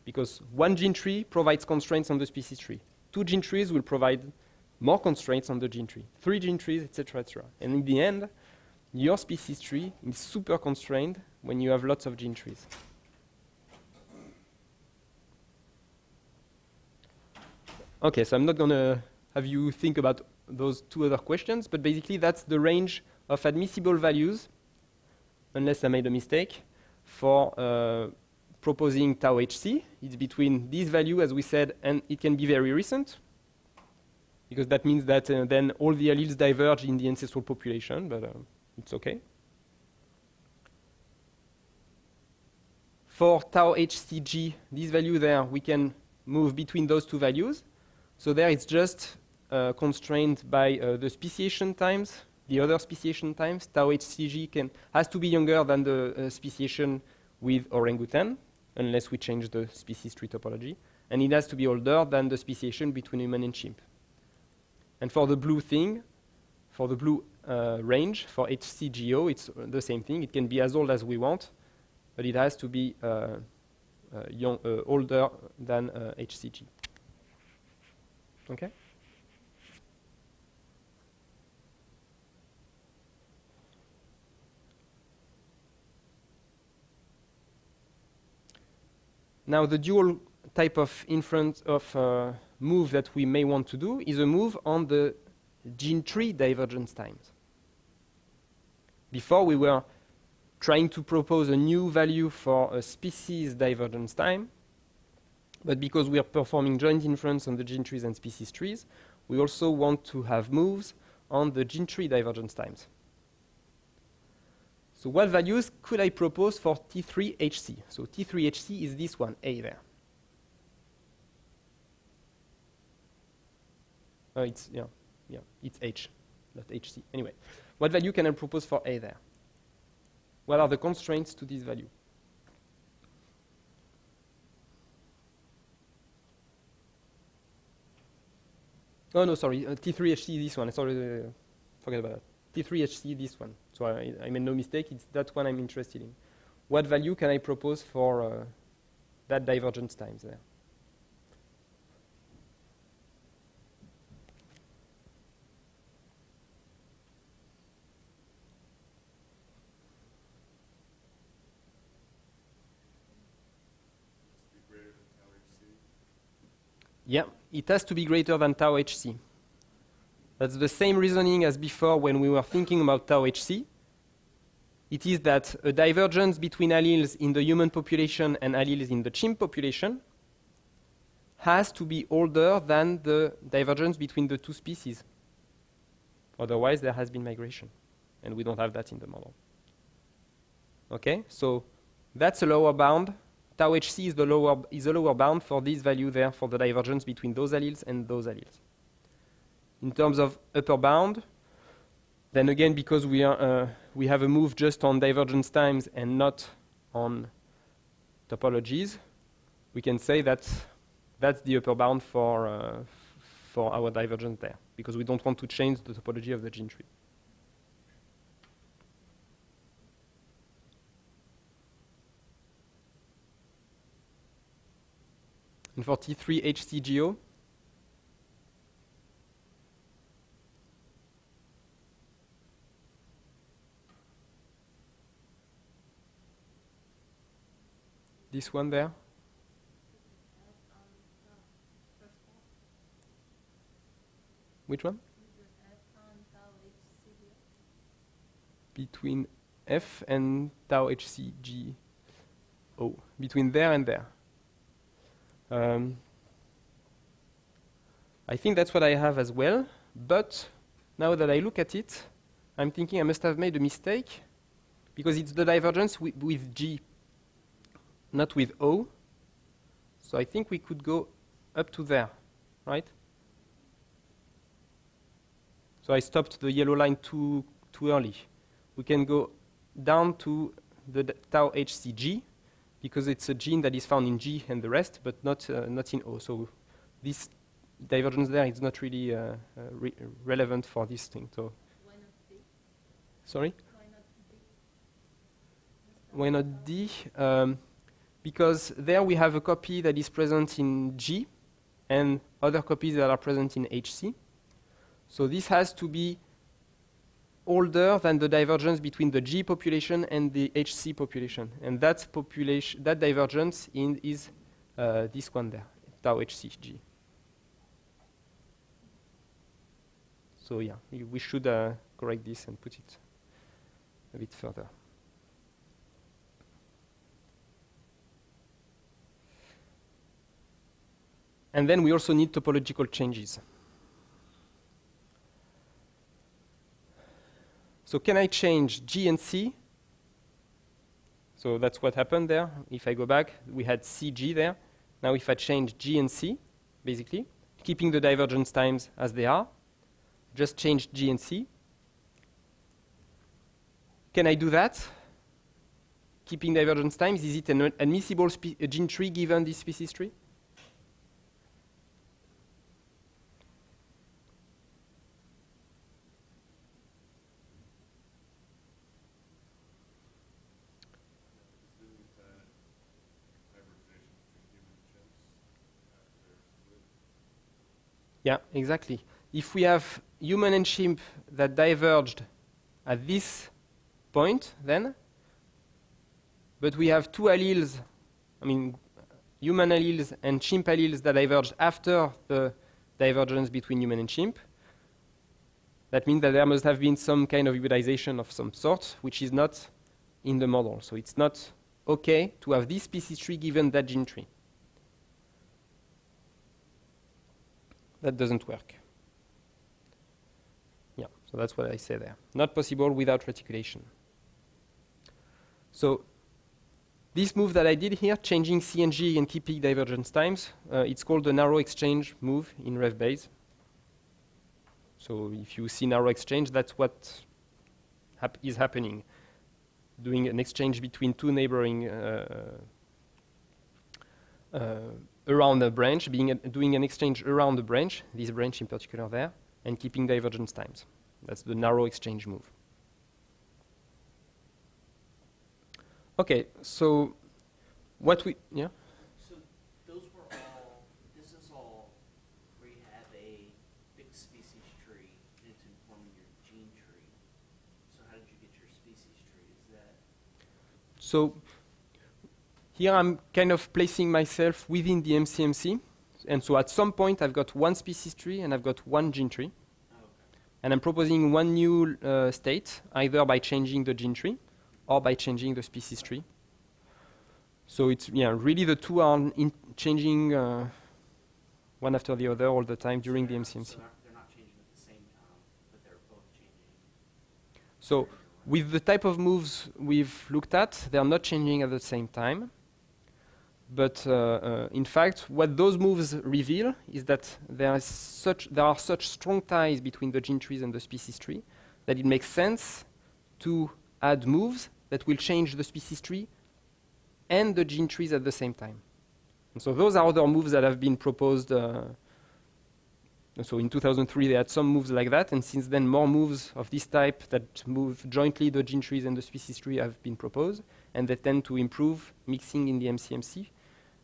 Because one gene tree provides constraints on the species tree. Two gene trees will provide more constraints on the gene tree. Three gene trees, etc., etc. And in the end, your species tree is super constrained when you have lots of gene trees. Okay, so I'm not going to have you think about those two other questions, but basically that's the range of admissible values, unless I made a mistake, for proposing tau HC. It's between this value, as we said, and it can be very recent, because that means that then all the alleles diverge in the ancestral population, but it's okay. For tau HCG, this value there, we can move between those two values. So there it's just constrained by the speciation times, the other speciation times. Tau HCG has to be younger than the speciation with orangutan, unless we change the species tree topology. And it has to be older than the speciation between human and chimp. And for the blue thing, for the blue range, for HCGO, it's the same thing. It can be as old as we want, but it has to be older than HCG. Okay? Now, the dual type of inference of move that we may want to do is a move on the gene tree divergence times. Before, we were trying to propose a new value for a species divergence time, but because we are performing joint inference on the gene trees and species trees, we also want to have moves on the gene tree divergence times. So what values could I propose for T3HC? So T3HC is this one, A there. It's H, not HC. Anyway, what value can I propose for A there? What are the constraints to this value? Oh, no, sorry. T3HC is this one. Sorry, forget about that. T3HC, this one. So I made no mistake, it's that one I'm interested in. What value can I propose for that divergence times there?
Must be greater than tau HC.
Yeah, it has to be greater than tau HC. That's the same reasoning as before when we were thinking about tau HC. It is that a divergence between alleles in the human population and alleles in the chimp population has to be older than the divergence between the two species. Otherwise, there has been migration, and we don't have that in the model. Okay, so that's a lower bound. Tau HC is a lower bound for this value there for the divergence between those alleles and those alleles. In terms of upper bound, then again, because we have a move just on divergence times and not on topologies, we can say that that's the upper bound for our divergence there, because we don't want to change the topology of the gene tree. And for T3HCGO, this one there, which one? Between F and tau HCG. Oh, between there and there. I think that's what I have as well, but now that I look at it, I'm thinking I must have made a mistake, because it's the divergence with G, not with O. So I think we could go up to there, right? So I stopped the yellow line too early. We can go down to the tau HCG, because it's a gene that is found in G and the rest, but not in O. So this divergence there is not really relevant for this thing. So
Why not D?
sorry?
Why not D?
Why not D? Because there we have a copy that is present in G and other copies that are present in HC. So this has to be older than the divergence between the G population and the HC population. And that divergence is this one there, tau HCG. So yeah, we should correct this and put it a bit further. And then we also need topological changes. So can I change G and C? So that's what happened there. If I go back, we had CG there. Now if I change G and C, basically, keeping the divergence times as they are, just change G and C. Can I do that? Keeping divergence times, is it an admissible gene tree given this species tree? Yeah, exactly. If we have human and chimp that diverged at this point, then, but we have two alleles, I mean, human alleles and chimp alleles that diverged after the divergence between human and chimp, that means that there must have been some kind of hybridization of some sort, which is not in the model. So it's not okay to have this species tree given that gene tree. That doesn't work. Yeah, so that's what I say there. Not possible without reticulation. So this move that I did here, changing C and G and keeping divergence times, it's called the narrow exchange move in RevBase. So if you see narrow exchange, that's what is happening. Doing an exchange between two neighboring around a branch, doing an exchange around the branch, this branch in particular there, and keeping divergence times. That's the narrow exchange move. Okay, so what we, yeah?
So those were all, this is all where you have a fixed species tree and it's informing your gene tree. So how did you get your species tree? Is that,
So here I'm kind of placing myself within the MCMC. And so at some point I've got one species tree and I've got one gene tree.
oh, okay.
And I'm proposing one new state, either by changing the gene tree or by changing the species tree. So it's, yeah, really the two are changing one after the other all the time during the MCMC.
So they're not changing at the same time, but they're both changing.
So with the type of moves we've looked at, they are not changing at the same time. But in fact, what those moves reveal is that there are such strong ties between the gene trees and the species tree that it makes sense to add moves that will change the species tree and the gene trees at the same time. And so those are other moves that have been proposed. So in 2003, they had some moves like that, and since then, more moves of this type that move jointly the gene trees and the species tree have been proposed, and they tend to improve mixing in the MCMC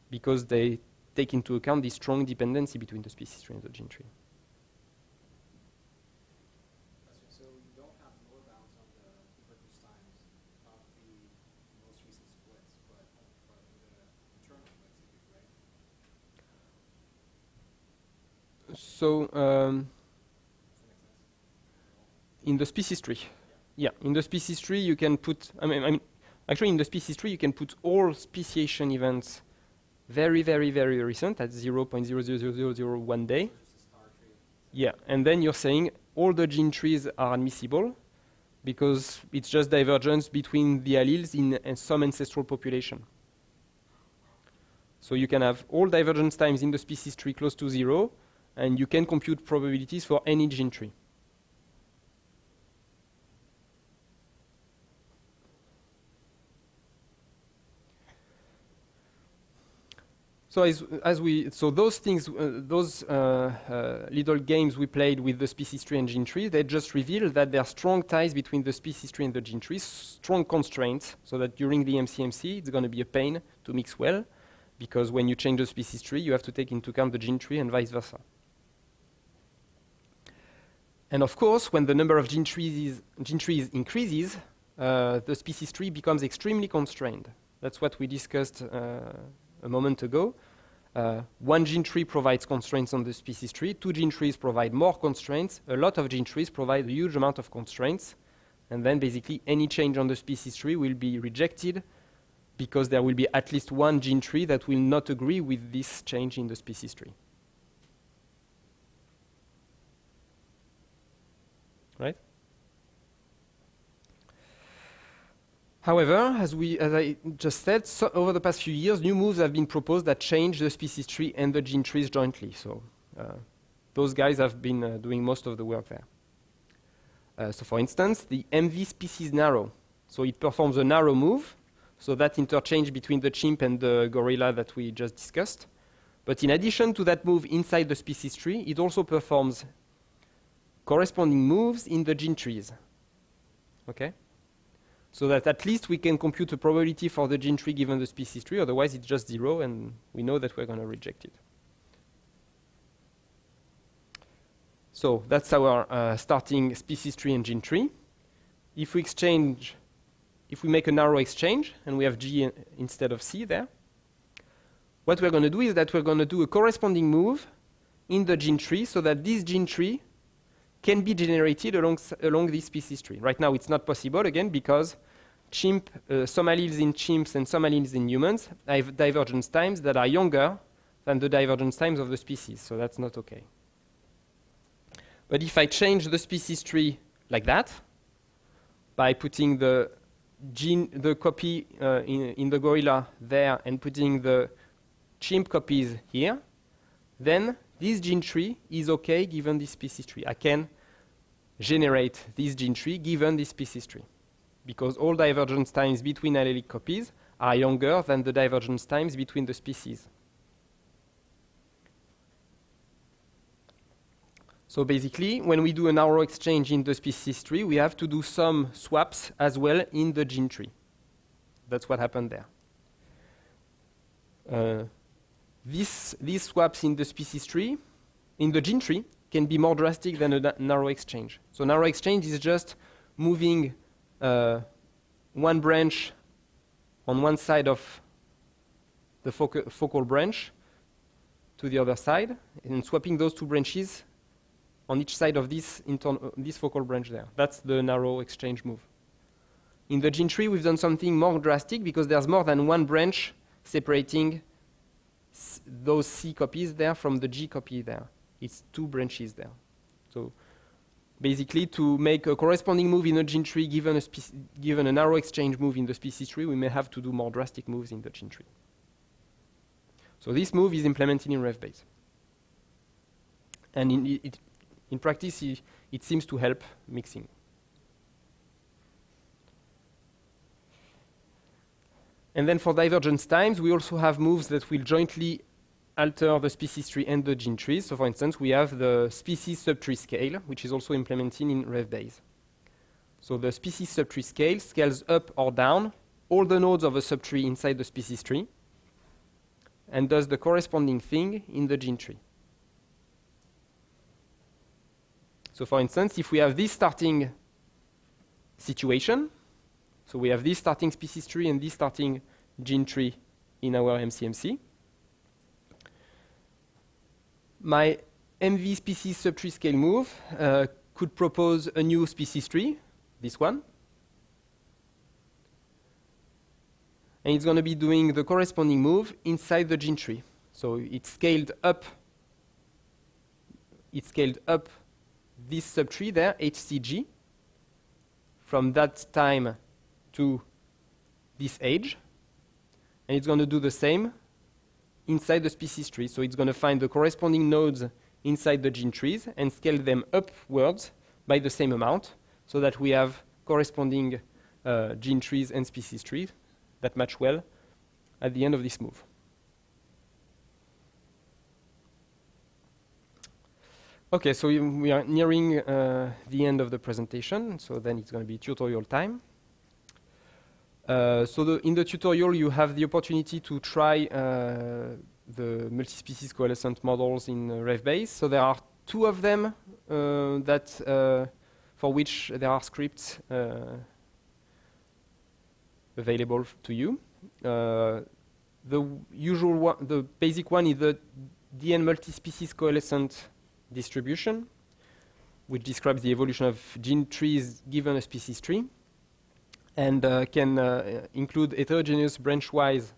because they take into account the strong dependency between the species tree and the gene tree.
So you don't have lower bounds on the Hoover-Dupont times of the most recent splits, but the internal splits you do, right?
So
Does that make sense?
in the species tree, yeah, in the species tree you can put, I mean, actually in the species tree you can put all speciation events very, very, very recent at 0.00001 day.
So just a star tree.
Yeah, and then you're saying all the gene trees are admissible because it's just divergence between the alleles in some ancestral population. So you can have all divergence times in the species tree close to 0, and you can compute probabilities for any gene tree. So so those things, those little games we played with the species tree and gene tree, they just reveal that there are strong ties between the species tree and the gene tree, strong constraints, so that during the MCMC it's going to be a pain to mix well, because when you change the species tree, you have to take into account the gene tree and vice versa. And of course, when the number of gene trees increases, the species tree becomes extremely constrained. That's what we discussed a moment ago. One gene tree provides constraints on the species tree, 2 gene trees provide more constraints, a lot of gene trees provide a huge amount of constraints, and then basically any change on the species tree will be rejected because there will be at least one gene tree that will not agree with this change in the species tree. Right? However, as I just said, so over the past few years, new moves have been proposed that change the species tree and the gene trees jointly. So those guys have been doing most of the work there. So for instance, the MV species narrow. So it performs a narrow move, so that interchange between the chimp and the gorilla that we just discussed. But in addition to that move inside the species tree, it also performs corresponding moves in the gene trees. Okay? So that at least we can compute a probability for the gene tree given the species tree, otherwise it's just 0 and we know that we're going to reject it. So that's our starting species tree and gene tree. If we make a narrow exchange and we have G instead of C there, what we're going to do is that we're going to do a corresponding move in the gene tree so that this gene tree can be generated along this species tree. Right now it's not possible, again, because some alleles in chimps and some alleles in humans have divergence times that are younger than the divergence times of the species, so that's not okay. But if I change the species tree like that, by putting the copy in the gorilla there and putting the chimp copies here, then this gene tree is okay given this species tree. I can generate this gene tree given this species tree, because all divergence times between allelic copies are younger than the divergence times between the species. So basically, when we do a narrow exchange in the species tree, we have to do some swaps as well in the gene tree. That's what happened there. These swaps in the species tree, in the gene tree, can be more drastic than a narrow exchange. So narrow exchange is just moving one branch on one side of the focal branch to the other side, and swapping those two branches on each side of this focal branch there. That's the narrow exchange move. In the gene tree, we've done something more drastic because there's more than one branch separating those C copies there from the G copy there. It's two branches there. So basically, to make a corresponding move in a gene tree given a narrow exchange move in the species tree, we may have to do more drastic moves in the gene tree. So this move is implemented in RevBase. And in practice, it seems to help mixing. And then for divergence times, we also have moves that will jointly alter the species tree and the gene trees. So for instance, we have the species subtree scale, which is also implemented in RevBase. So the species subtree scale scales up or down all the nodes of a subtree inside the species tree and does the corresponding thing in the gene tree. So for instance, if we have this starting situation, so we have this starting species tree and this starting gene tree in our MCMC, my MV species subtree scale move could propose a new species tree, this one. And it's going to be doing the corresponding move inside the gene tree. So it's scaled up this subtree there, HCG, from that time to this age. And it's going to do the same inside the species tree. So it's going to find the corresponding nodes inside the gene trees and scale them upwards by the same amount so that we have corresponding gene trees and species trees that match well at the end of this move. Okay, so we are nearing the end of the presentation, so then it's going to be tutorial time. In the tutorial, you have the opportunity to try the multi-species coalescent models in RevBase. So there are two of them for which there are scripts available to you. The usual one, the basic one, is the DN multi-species coalescent distribution, which describes the evolution of gene trees given a species tree, and can include heterogeneous branch-wise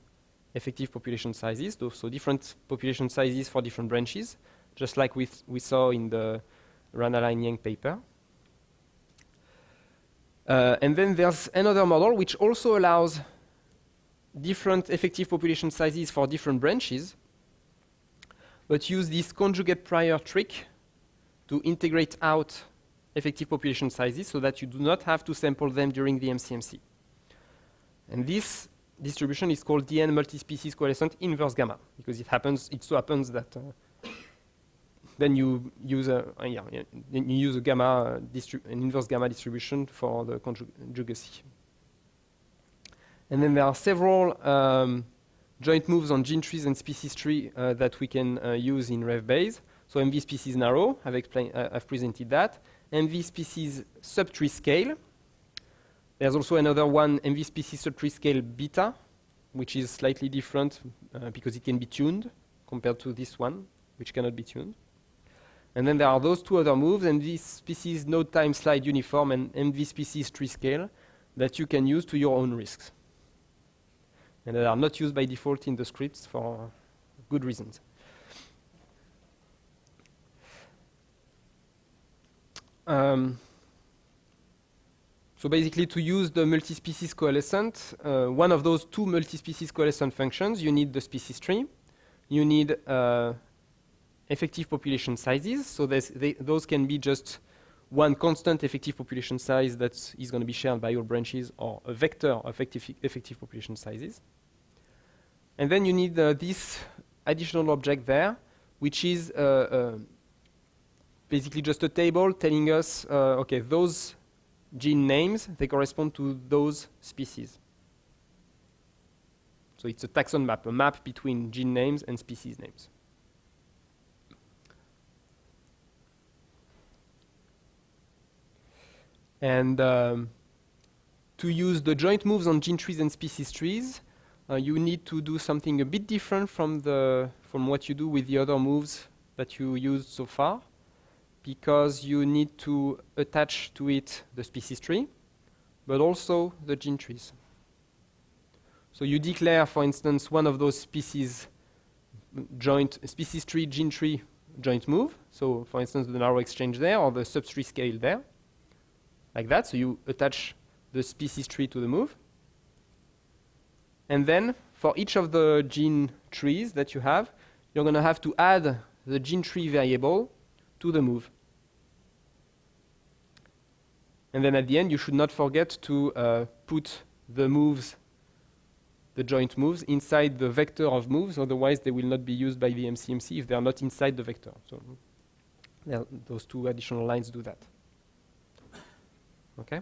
effective population sizes, so different population sizes for different branches, just like we saw in the Ranaline-Yang paper. And then there's another model which also allows different effective population sizes for different branches, but use this conjugate prior trick to integrate out effective population sizes so that you do not have to sample them during the MCMC. And this distribution is called DN multi-species coalescent inverse gamma, because it so happens that then you use a gamma an inverse gamma distribution for the conjugacy. And then there are several joint moves on gene trees and species tree that we can use in RevBase. So MV species narrow, I've presented that. MV species subtree scale. There's also another one, MV species subtree scale beta, which is slightly different because it can be tuned compared to this one, which cannot be tuned. And then there are those two other moves, MV species node time slide uniform and MV species tree scale, that you can use to your own risks. And they are not used by default in the scripts for good reasons. So basically, to use the multi-species coalescent, one of those two multi-species coalescent functions, you need the species tree. You need effective population sizes. So those can be just one constant effective population size that is going to be shared by your branches, or a vector of effective population sizes. And then you need this additional object there, which is basically just a table telling us, okay, those gene names, they correspond to those species. So it's a taxon map, a map between gene names and species names. And to use the joint moves on gene trees and species trees, you need to do something a bit different from what you do with the other moves that you used so far, because you need to attach to it the species tree, but also the gene trees. So you declare, for instance, one of those species tree, gene tree joint move. So for instance, the narrow exchange there, or the subtree scale there, like that. So you attach the species tree to the move. And then for each of the gene trees that you have, you're going to have to add the gene tree variable to the move. And then at the end, you should not forget to put the moves, the joint moves, inside the vector of moves. Otherwise, they will not be used by the MCMC if they are not inside the vector. So those two additional lines do that. Okay.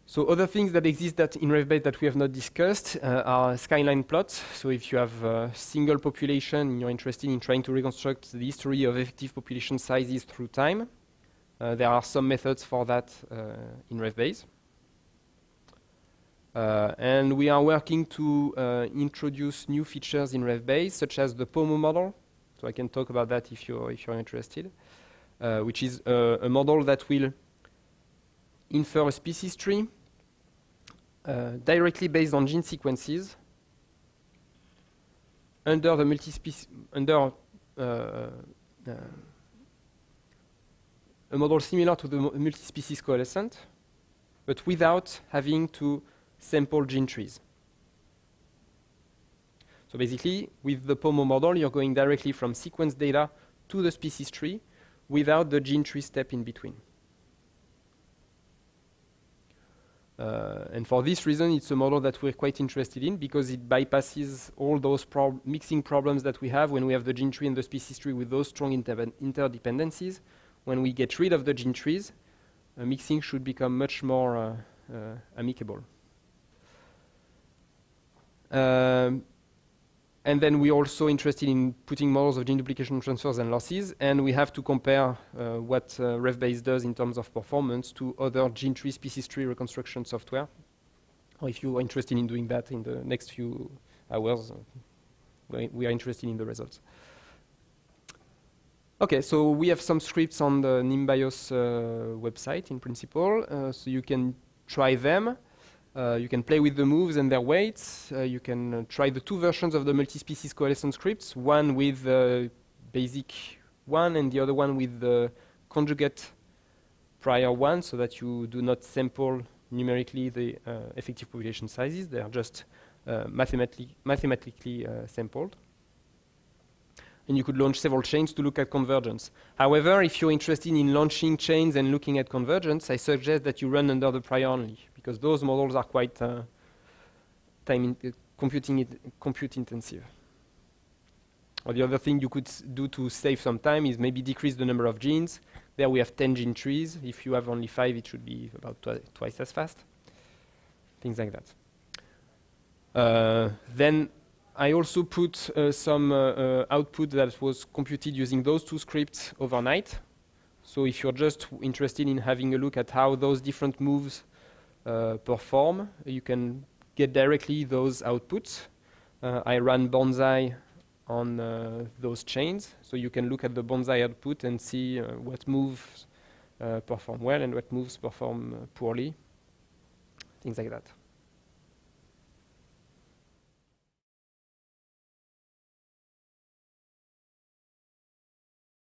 So other things that exist that in RevBase that we have not discussed are skyline plots. So if you have a single population and you're interested in trying to reconstruct the history of effective population sizes through time, there are some methods for that in RevBase. And we are working to introduce new features in RevBase, such as the POMO model. So I can talk about that if you're interested. Which is a model that will infer a species tree directly based on gene sequences under the a model similar to the multi-species coalescent, but without having to sample gene trees. So basically, with the POMO model, you're going directly from sequence data to the species tree without the gene tree step in between. And for this reason, it's a model that we're quite interested in because it bypasses all those mixing problems that we have when we have the gene tree and the species tree with those strong interdependencies. When we get rid of the gene trees, mixing should become much more amicable. And then we're also interested in putting models of gene duplication transfers and losses, and we have to compare what RevBase does in terms of performance to other gene tree, species tree reconstruction software. Or if you are interested in doing that in the next few hours, we are interested in the results. Okay, so we have some scripts on the NIMBIOS website in principle, so you can try them. You can play with the moves and their weights. You can try the two versions of the multi-species coalescent scripts, one with the basic one and the other one with the conjugate prior one, so that you do not sample numerically the effective population sizes. They are just mathematically sampled. And you could launch several chains to look at convergence. However, if you're interested in launching chains and looking at convergence, I suggest that you run under the prior only, because those models are quite compute intensive. Or the other thing you could do to save some time is maybe decrease the number of genes. There we have 10 gene trees. If you have only 5, it should be about twice as fast. Things like that. Then I also put some output that was computed using those two scripts overnight. So if you're just interested in having a look at how those different moves perform, you can get directly those outputs. I ran Bonsai on those chains, so you can look at the Bonsai output and see what moves perform well and what moves perform poorly, things like that.